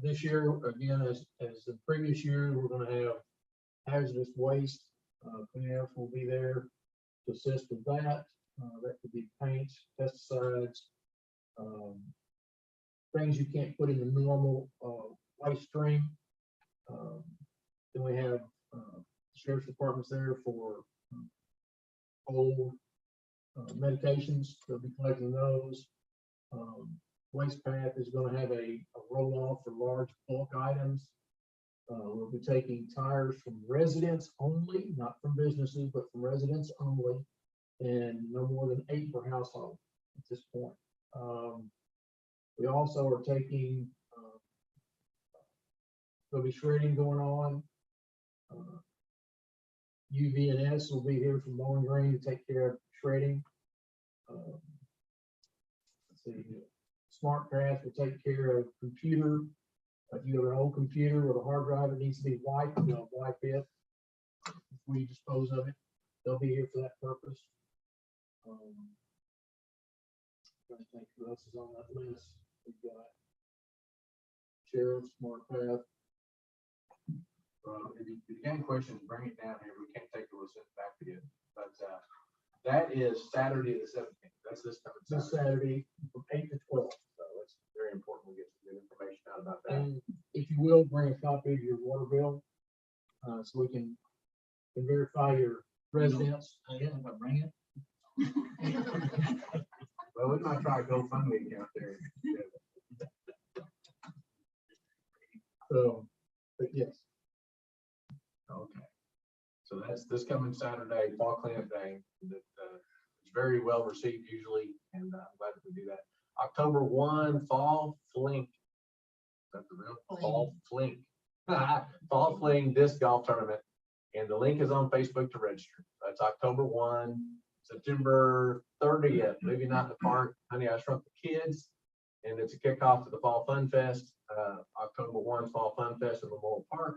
This year, again, as the previous year, we're gonna have hazardous waste. Cleanup will be there to assist with that. That could be paints, pesticides, things you can't put in the normal waste stream. Then we have sheriff's departments there for old medications. They'll be collecting those. Waste path is going to have a roll-off for large bulk items. We'll be taking tires from residents only, not from businesses, but from residents only, and no more than 8 per household at this point. We also are taking, there'll be shredding going on. UV&S will be here from Bowling Green to take care of shredding. Let's see, Smart Path will take care of computer. If you have an old computer with a hard drive that needs to be wiped, they'll wipe it before you dispose of it. They'll be here for that purpose. Trying to think who else is on that list. We've got Sheriff, Smart Path. If you got any questions, bring it down here. We can't take the receipt back to you. But that is Saturday the 17th. That's this coming This Saturday. Saturday from 8 to 12. So it's very important we get some good information out about that. And if you will, bring a copy of your water bill, so we can verify your residence. Yeah, if I bring it. Well, we might try GoFundMe out there. So, but yes. Okay. So that's this coming Saturday, fall cleanup day. That is very well received usually, and I'm glad that we do that. October 1, fall flink. Is that the real fall flink? Fall fling disc golf tournament, and the link is on Facebook to register. That's October 1, September 30th. Maybe not in the park. Honey, I Shrunk the Kids, and it's a kickoff to the Fall Fun Fest. October 1 Fall Fun Fest in Memorial Park.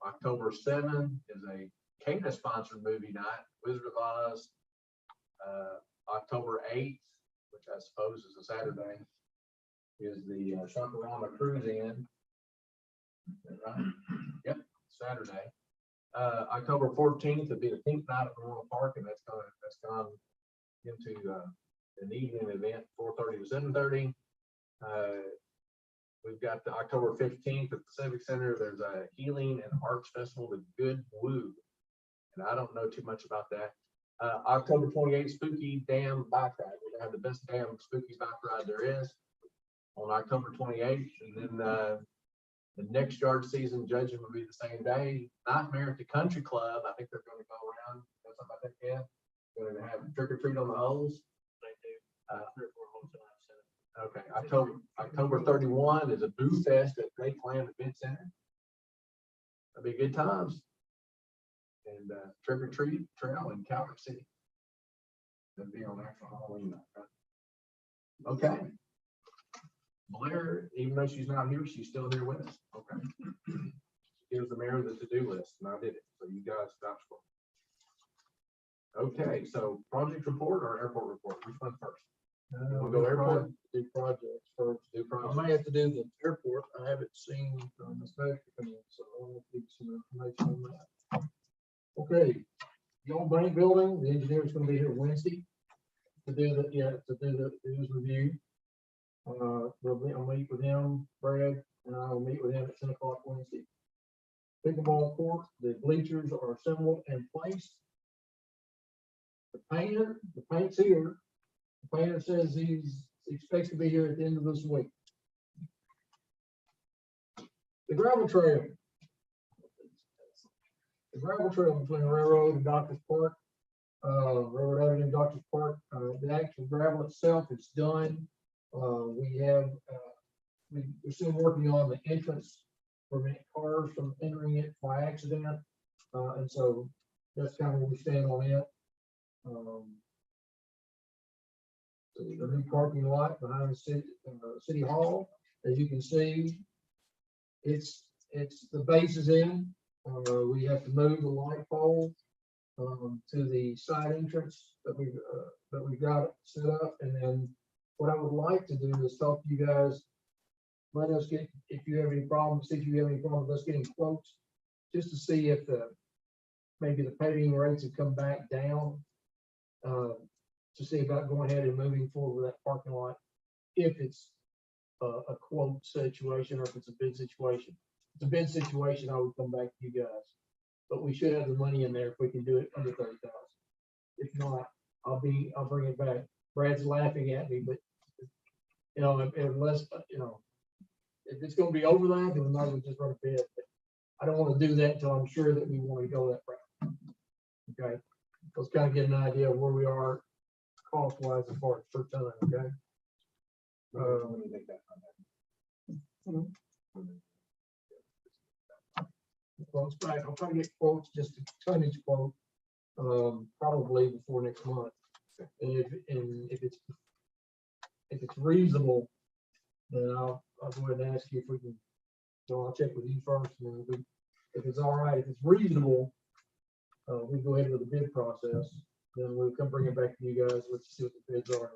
October 7 is a Kana sponsored movie night, Wizard of Oz. October 8th, which I suppose is a Saturday, is the Shonkarama Cruise In. Is that right? Yep, Saturday. October 14th would be the pink night at Memorial Park, and that's gone into an evening event, 4:30 to 7:30. We've got the October 15th at the Civic Center. There's a Healing and Arts Festival with Good Woo. And I don't know too much about that. October 28th, Spooky Dam Bike Ride. We're gonna have the best damn spooky bike ride there is on October 28th. And then the next yard season judging will be the same day. Nightmare at the Country Club. I think they're gonna go around. That's something I think, yeah. They're gonna have trick or treat on the holes. They do. 3 or 4 holes that I've set up. Okay, October 31 is a Boo Fest at Lakeland Event Center. That'll be good times. And trick or treat trail in Calvert City. That'll be on actual Halloween night, right? Okay. Blair, even though she's not here, she's still here with us. Okay. Here's the mayor the to-do list, and I did it. So you guys vouch for it. Okay, so project report or airport report? Which one first? We'll go airport. Do projects first. Do I project. may have to do the airport. I haven't seen the special coming in, so I want to give some information on that. Okay, the old bank building, the engineer's gonna be here Wednesday to do the his review. I'll meet with him, Brad, and I'll meet with him at 10 o'clock Wednesday. Pickleball court, the bleachers are assembled and placed. The paint's here. The painter says he expects to be here at the end of this week. The gravel trail. The gravel trail between Railroad and Doctor's Park, Railroad Avenue and Doctor's Park, the actual gravel itself is done. We're still working on the entrance, prevent cars from entering it by accident. And so that's kind of where we stand on it. The new parking lot behind the city hall, as you can see, it's the base is in. We have to move the light pole to the side entrance that we've got set up, and then what I would like to do is talk to you guys. Let us get, if you have any problems, see if you have any problems with us getting quotes, just to see if maybe the paving rates have come back down. To see about going ahead and moving forward with that parking lot, if it's a quote situation or if it's a bid situation. If it's a bid situation, I would come back to you guys, but we should have the money in there if we can do it under 30,000. If not, I'll bring it back. Brad's laughing at me, but unless if it's going to be over that, then we might as well just run a bid. But I don't want to do that until I'm sure that we want to go that route. Okay, let's kind of get an idea of where we are cost wise as far as per ton. Okay. Quotes back. I'll try to get quotes, just a tonnage quote, probably before next month. And if it's reasonable, then I'll go ahead and ask you if we can. So I'll check with you first, and then if it's all right, if it's reasonable, we go ahead with the bid process. Then we'll come bring it back to you guys. Let's see what the bids are.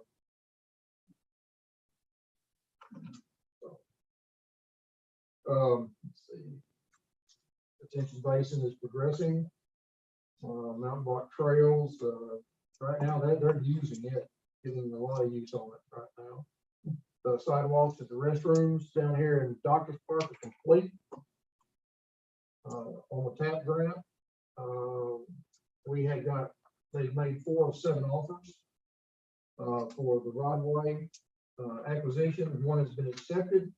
Let's see. Retention basin is progressing. Mountain block trails. Right now they're using it, getting a lot of use on it right now. The sidewalks at the restrooms down here in Doctor's Park are complete. On the TAP grant, they've made 4 of 7 offers for the right-of-way acquisition. 1 has been accepted.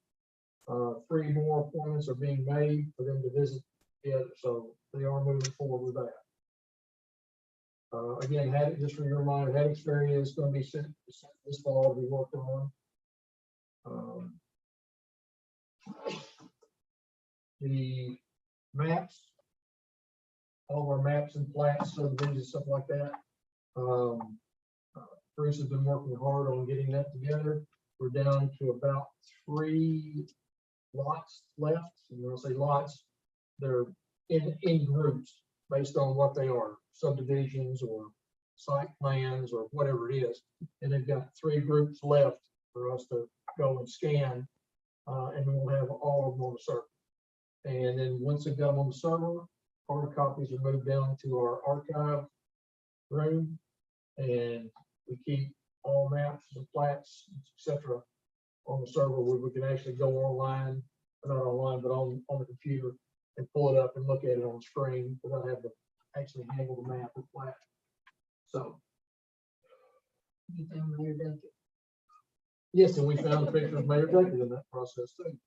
3 more appointments are being made for them to visit it, so they are moving forward with that. Again, just for your reminder, that experience is going to be sent this fall to be worked on. The maps, all of our maps and plats, subdivisions, stuff like that. Bruce has been working hard on getting that together. We're down to about 3 lots left. And when I say lots, they're in groups based on what they are, subdivisions or site plans or whatever it is. And they've got 3 groups left for us to go and scan, and then we'll have all of them on the server. And then once they've got them on the server, hard copies are moved down to our archive room. And we keep all maps and plats, et cetera, on the server where we can actually go online, not online, but on the computer and pull it up and look at it on the screen without having to actually handle the map or plat. So, You found Mayor Duncan. yes, and we found a picture of Mayor Duncan in that process too.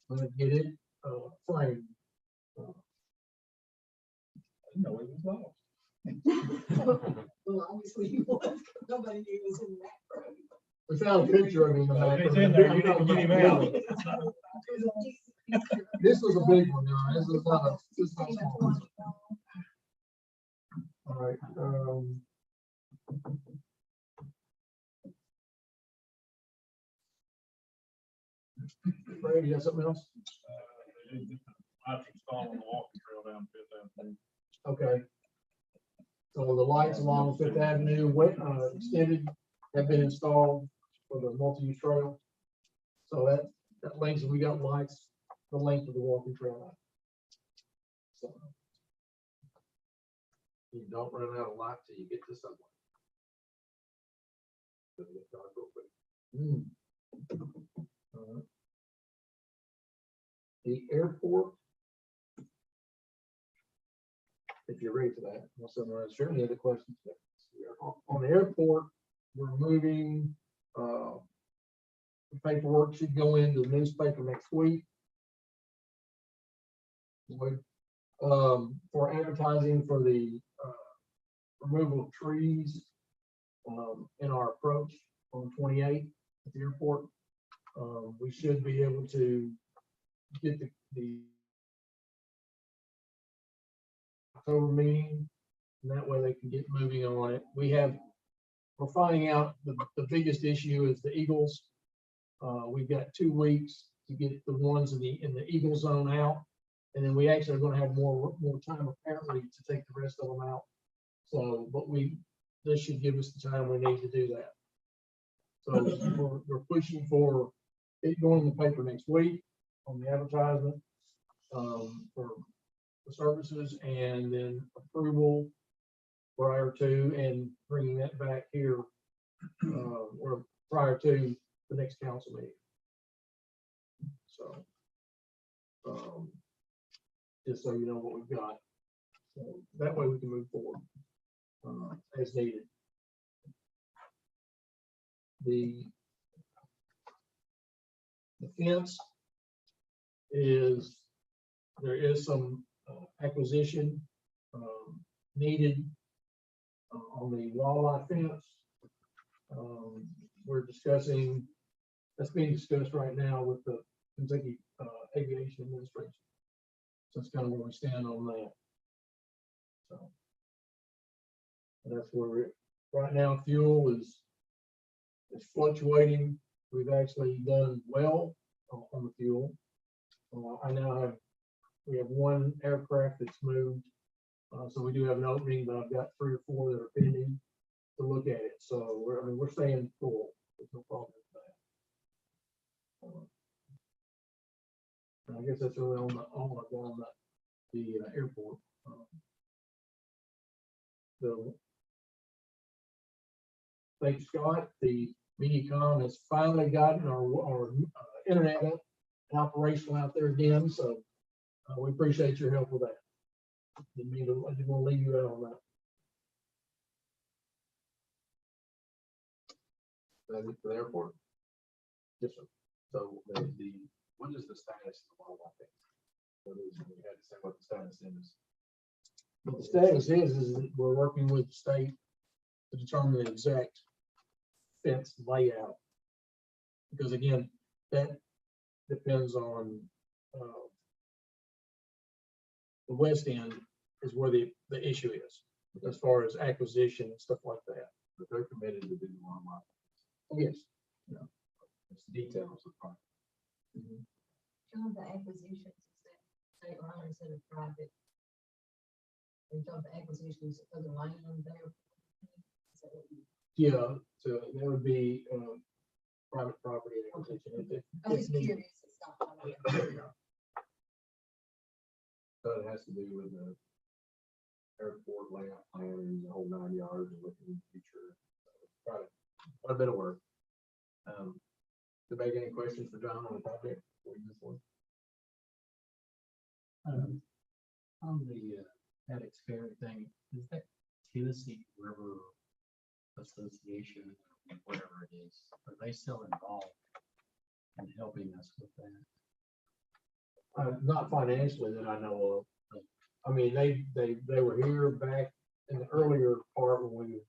I'm gonna get it, framed. No, it was lost. Well, obviously he was, 'cause nobody knew he was in that room. We found a picture of him in the back. If it's in there, you need to get him out. This was a big one, though. This was not a, this was not a small one. All right, Brady, you got something else? I've installed on the walking trail down Fifth Avenue. Okay. So the lights along Fifth Avenue, extended, have been installed for the multi-use trail. So that length, we got lights, the length of the walking trail now. So. You don't run out of light till you get to somewhere. It'll get dark real quick. All right. The airport. If you're ready for that, I'll summarize. Sure, any other questions? On the airport, we're moving, the paperwork should go into the newspaper next week. For advertising for the, removal of trees, in our approach on 28 at the airport. We should be able to get the October meeting, and that way they can get moving on it. We're finding out the biggest issue is the eagles. We've got 2 weeks to get the ones in the eagle zone out, and then we actually are going to have more time apparently to take the rest of them out. So, but this should give us the time we need to do that. So we're pushing for it going in the paper next week on the advertisement, for the services, and then approval prior to, and bringing that back here, or prior to the next council meeting. So, just so you know what we've got. So that way we can move forward, as needed. The fence is, there is some acquisition needed on the wildlife fence. We're discussing, that's being discussed right now with the Kentucky Aviation Administration. So that's kind of where we stand on that. So that's where we're, right now fuel is fluctuating. We've actually done well on the fuel. We have 1 aircraft that's moved. So we do have an opening, but I've got 3 or 4 that are pending to look at it. So we're staying full. There's no problem with that. And I guess that's really all I've got on the airport. So thanks, Scott. The MediaCom has finally gotten our internet up and operational out there again. So we appreciate your help with that. I didn't want to leave you out on that. That's it for the airport. Yes, sir. So what is the status of the wildlife thing? What is, we had to say what the status is. But the status is that we're working with the state to determine the exact fence layout. Because again, that depends on the west end is where the issue is, as far as acquisition and stuff like that. But they're committed to do the wildlife. Yes. It's the details of the part. John, the acquisitions, is that state line instead of private? We talk the acquisitions of the land there. Is that what you- Yeah, so that would be private property acquisition. I'm just curious. It's not. So it has to do with the airport layout plan and the whole 9 yards and looking in the future. So it's quite a bit of work. Did any questions for John on the project? Before we move forward? On the Addicts Fair thing, is that Tennessee River Association, or whatever it is, are they still involved in helping us with that? Not financially that I know of. I mean, they were here back in the earlier part when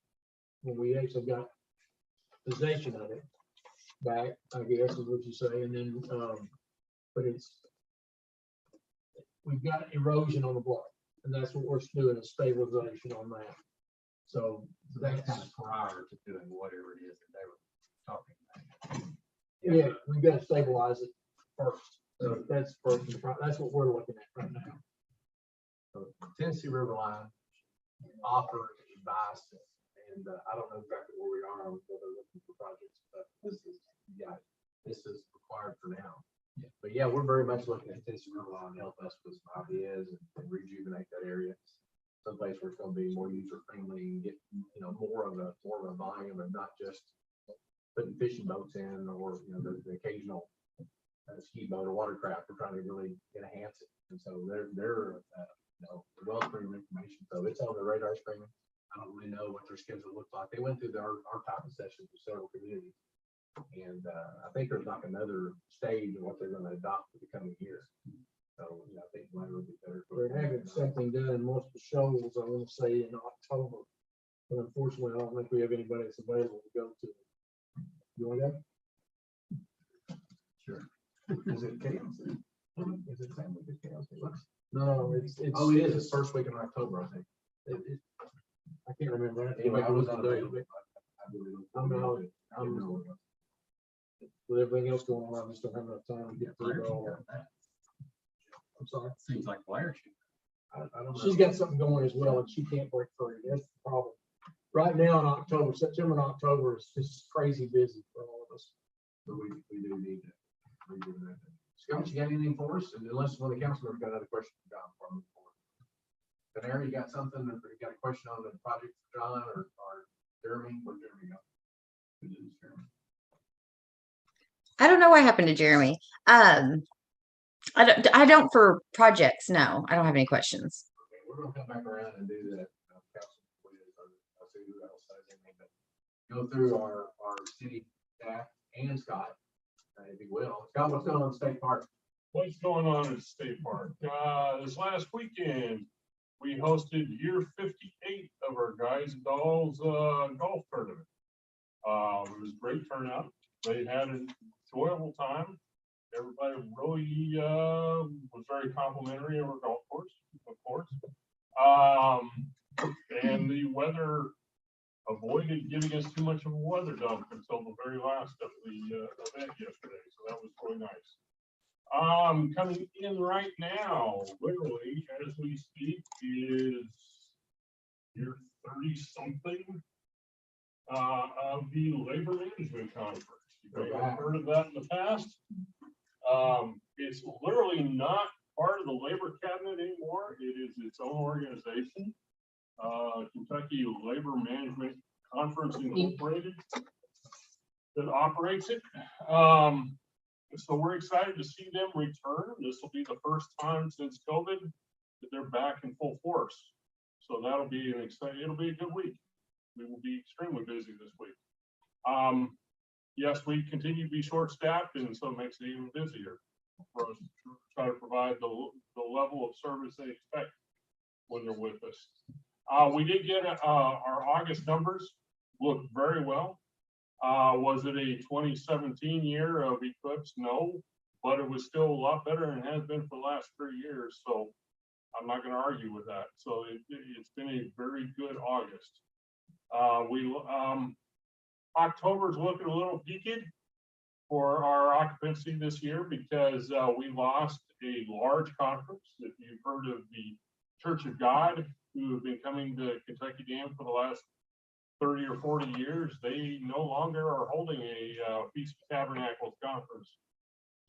we actually got possession of it back, I guess is what you say, and then, but we've got erosion on the block, and that's what we're doing, is stabilization on that. So That's that's, kind of prior to doing whatever it is that they were talking about. yeah, we've got to stabilize it first. So that's first, that's what we're looking at right now. So Tennessee River Line offered advice, and I don't know exactly where we are on whether they're looking for projects, but this is required for now. Yeah. But yeah, we're very much looking at Tennessee River Line to help us with some ideas and rejuvenate that area. Someplace where it's going to be more user friendly and get, more of a volume of not just putting fishing boats in or, the occasional ski boat or watercraft. We're trying to really enhance it. And so they're well stream information. So it's on the radar screen. I don't really know what their schedule looks like. They went through our type of sessions with several communities. And I think there's like another stage of what they're going to adopt for the coming year. So I think mine will be better. They're having something done in multiple shows, I want to say in October. But unfortunately, I don't think we have anybody that's available to go to. You want to go? Sure. Is it chaos? Is it same with the chaos? No, it's. Oh, it is. It's first week in October, I think. I can't remember. I Anyway, I was on unavailable. I'm out. With everything else going on, I just don't have enough time to get through it all. I'm sorry. Seems like Blair should. I don't know. She's got something going as well, and she can't break free. That's the problem. Right now in October, September and October is just crazy busy for all of us. But we do need to redo that. Scott, you got anything for us? Unless one of the council members got another question for John before I move forward. Canary, you got something, or you got a question on the project for John or Jeremy? Where'd Jeremy go? Who did this, Jeremy? I don't know what happened to Jeremy. I don't for projects. No, I don't have any questions. Okay, we're gonna come back around and do that. Council quiz, or I'll see who else has anything, but go through our city staff and Scott, if you will. Scott, what's going on in State Park? What's going on at State Park? This last weekend, we hosted year 58 of our Guys and Dolls golf tournament. It was a great turnout. They had an enjoyable time. Everybody really was very complimentary of our golf course, of course. And the weather avoided giving us too much of a weather dump until the very last of the event yesterday. So that was really nice. Coming in right now, literally as we speak, is year 30-something of the Labor Management Conference. You may have heard of that in the past. It's literally not part of the Labor Cabinet anymore. It is its own organization, Kentucky Labor Management Conference Incorporated, that operates it. So we're excited to see them return. This will be the first time since COVID that they're back in full force. So that'll be it'll be a good week. We will be extremely busy this week. Yes, we continue to be short-staffed, and so it makes it even busier for us to try to provide the level of service they expect when they're with us. We did get our August numbers look very well. Was it a 2017 year of eclipse? No, but it was still a lot better than it has been for the last 3 years. So I'm not going to argue with that. So it's been a very good August. October's looking a little peaked for our occupancy this year because we lost a large conference. If you've heard of the Church of God, who have been coming to Kentucky Dam for the last 30 or 40 years, they no longer are holding a Feast of Tabernacles conference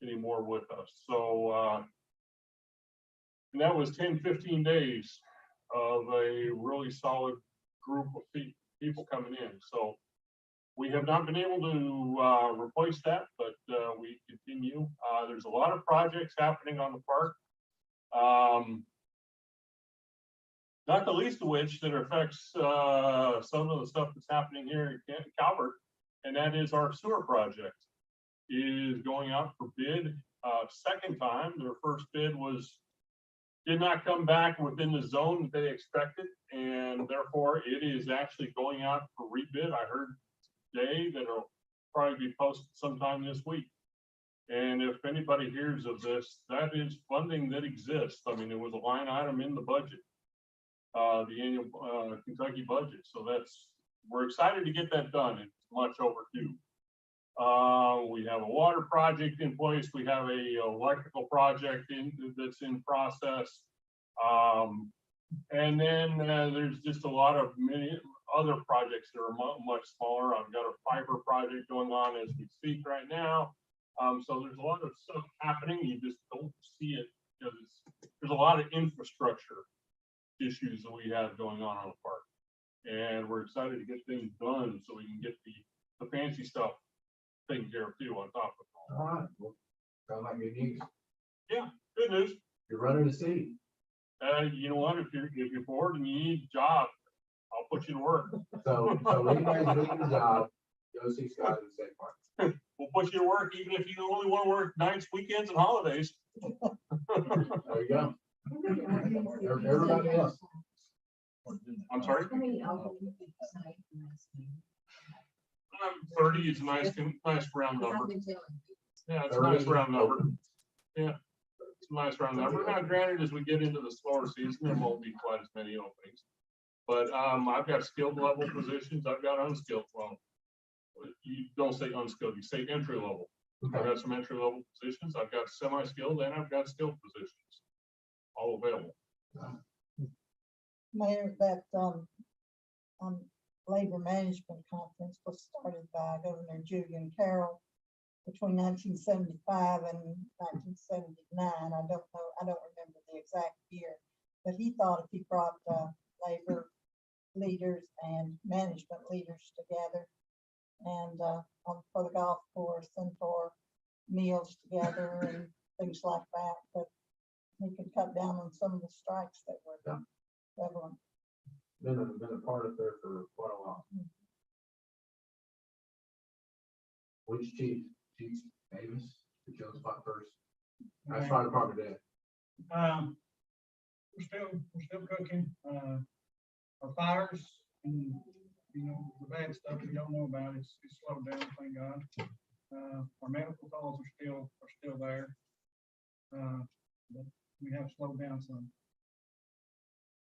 anymore with us. So And that was 10, 15 days of a really solid group of people coming in. So we have not been able to replace that, but we continue. There's a lot of projects happening on the park. Not the least of which that affects some of the stuff that's happening here in Calvert, and that is our sewer project is going out for bid second time. Their first bid did not come back within the zone that they expected, and therefore it is actually going out for rebid. I heard today that it'll probably be posted sometime this week. And if anybody hears of this, that is funding that exists. I mean, it was a line item in the budget, the annual Kentucky budget. So we're excited to get that done. It's much overdue. We have a water project in place. We have a electrical project that's in process. And then there's just a lot of many other projects that are much smaller. I've got a fiber project going on as we speak right now. So there's a lot of stuff happening. You just don't see it because there's a lot of infrastructure issues that we have going on the park. And we're excited to get things done so we can get the fancy stuff taken care of too on top of it. All right, well, sound like good news. Yeah, good news. You're running the city. You know what? If you're bored and you need a job, I'll put you to work. So anybody's looking for a job, go see Scott in the state park. We'll put you to work even if you only want to work nights, weekends, and holidays. There you go. Everybody else. I'm sorry. 30 is a nice round number. Yeah, it's a nice round number. Yeah, it's a nice round number. Now, granted, as we get into the slower season, there won't be quite as many openings. But I've got skilled level positions. I've got unskilled. Well, you don't say unskilled, you say entry level. I've got some entry level positions. I've got semi-skilled and I've got skilled positions all available. Mayor, that labor management conference was started by Governor Julian Carroll between 1975 and 1979. I don't remember the exact year, but he thought if he brought labor leaders and management leaders together and for the golf course and for meals together and things like that, that he could cut down on some of the strikes that were prevalent. Been a part of there for quite a while. Which chief Davis, the Joe spot first. That's fire department day. We're still cooking. Our fires and the bad stuff we don't know about, it's slowed down, thank God. Our medical calls are still there. But we have slowed down some.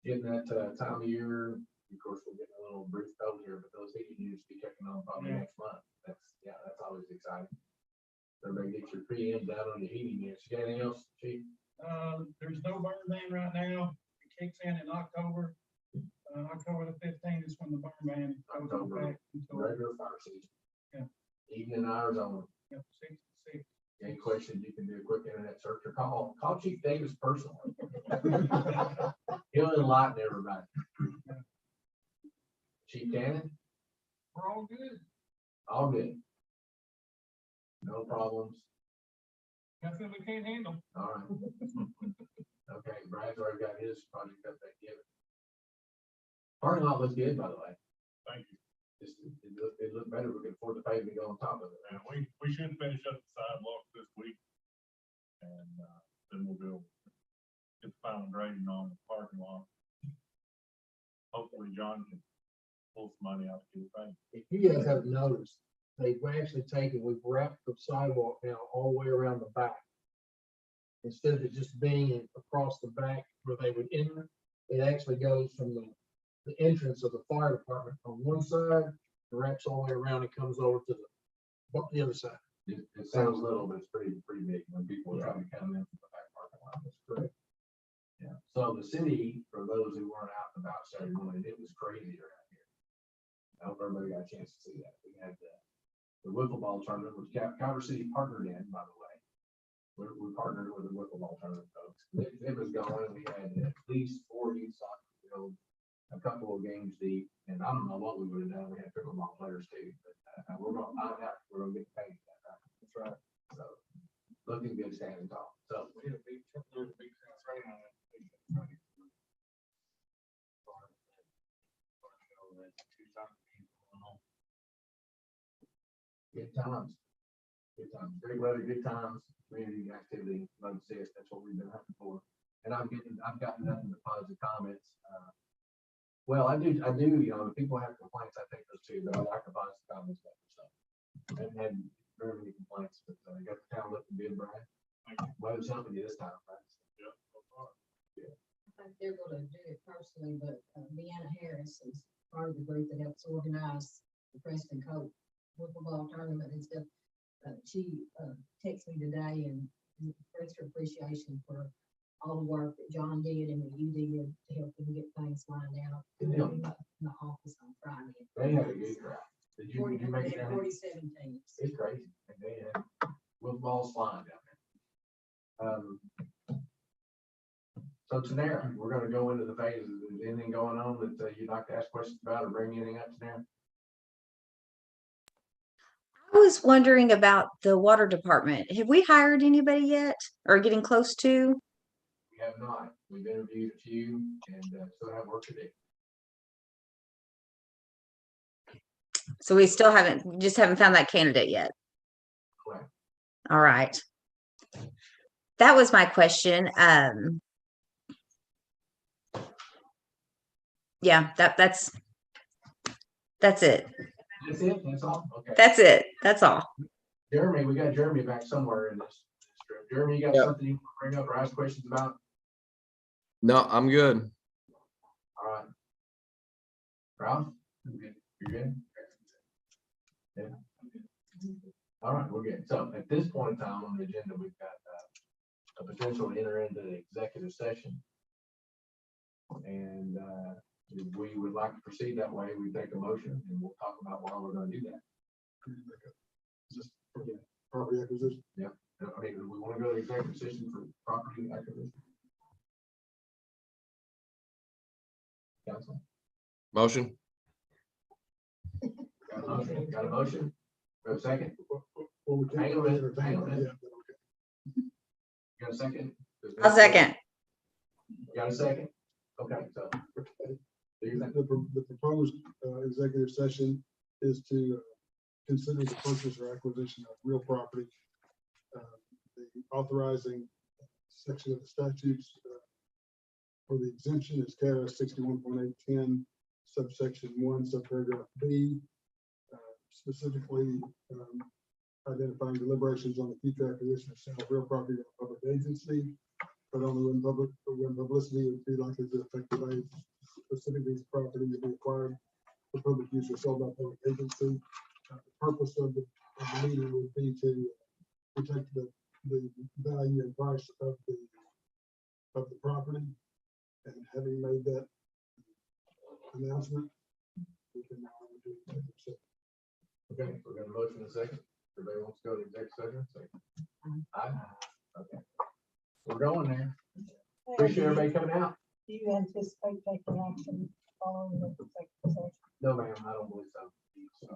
Getting that time of year, of course, we're getting a little brief cold here, but those heating units be kicking on probably next month. That's always exciting. Everybody get your PM down on your heating units. You got anything else, Chief? There's no burn ban right now. It kicks in October. October the 15th is when the burn ban goes back until Regular fire season. Yeah. Evening hours only. Yep, 6 to 6. Any questions, you can do a quick internet search or call Chief Davis personally. He'll enlighten everybody. Chief Cannon? We're all good. All good. No problems. Nothing we can't handle. All right. Okay, Brad's already got his project update given. Parking lot looks good, by the way. Thank you. It looked better. We could afford to pay to go on top of it. And we should finish up the sidewalk this week. And then we'll go get the final grading on the parking lot. Hopefully John can pull some money out to get it paid. If you guys have noticed, we've wrapped the sidewalk now all the way around the back. Instead of it just being across the back where they would enter, it actually goes from the entrance of the fire department on one side, wraps all the way around and comes over to the other side. It sounds little, but it's pretty big when people are trying to come in from the back parking lot. That's correct. Yeah. So the city, for those who weren't out and about Saturday morning, it was crazy around here. I hope everybody got a chance to see that. We had the wiffle ball tournament, which Calvert City partnered in, by the way, we partnered with the local alternative folks. It was going, and we had at least 4 youth soccer fields, a couple of games deep, and I don't know what we would have done. We had pickleball players too, but we're gonna get paid that, right? That's right. So, looking good, standing tall. So, We had a big, there was a big train on it. good times. Good times. Great weather, good times, community activity, like I said, that's what we've been hunting for. And I've gotten nothing but positive comments. Well, I do, you know, people have complaints, I think those too, but I like the positive comments better, so. I haven't had very many complaints, but I got the town looking good, Brian. Weather's helping you this time, right? Yeah, so far. I think they're gonna do it personally, but Deanna Harris is part of the group that helps organize the Preston Coat football tournament and stuff. She texted me today and expressed her appreciation for all the work that John did and that you did to help them get things lined out in the office on Friday. They had a good crowd. Did you make it down? 47 teams. It's crazy. And they had footballs flying down there. So Tanera, we're gonna go into the phases. Is anything going on that you'd like to ask questions about or bring anything up, Tanera? I was wondering about the water department. Have we hired anybody yet or getting close to? We have not. We've interviewed a few and still have work to do. So we still haven't, just haven't found that candidate yet. Correct. All right. That was my question. Yeah, that's it. That's it? That's all? Okay. That's it. That's all. Jeremy, we got Jeremy back somewhere in this trip. Jeremy, you got Yep. something you want to bring up or ask questions about? No, I'm good. All right. Ralph? You're good? Yeah. All right, we're good. So at this point in time on the agenda, we've got a potential to enter into the executive session. And if we would like to proceed that way, we take a motion and we'll talk about why we're gonna do that. Just for the property acquisition. I mean, we want to go to executive session for property acquisition. Council? Motion. Got a motion? Got a motion? We have a second? Well, we can't Hang on a minute, entertain hang on a it minute. yet, but okay. Got a second? I'll second. Got a second? Okay, so. Do you think? The proposed executive session is to consider the purchase or acquisition of real property. The authorizing section of the statutes for the exemption is KRS 61.810 subsection 1 subparagraph B, specifically identifying deliberations on the future acquisition of sale of real property to a public agency, but only when publicity would be likely to affect the value of specific piece of property to be acquired for public use or sold by public agency. The purpose of the meeting would be to protect the value and price of the property. And having made that announcement, we can now do executive session. Okay, we're gonna motion in a second. Everybody wants to go to executive session? Say aye. Okay. We're going there. Appreciate everybody coming out. Do you anticipate taking action following the executive session? No, ma'am, I don't believe so. So.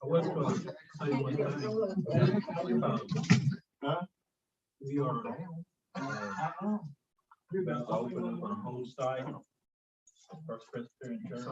I was going to say one thing. Huh? We are about to open up a home site. First Presbyterian Church.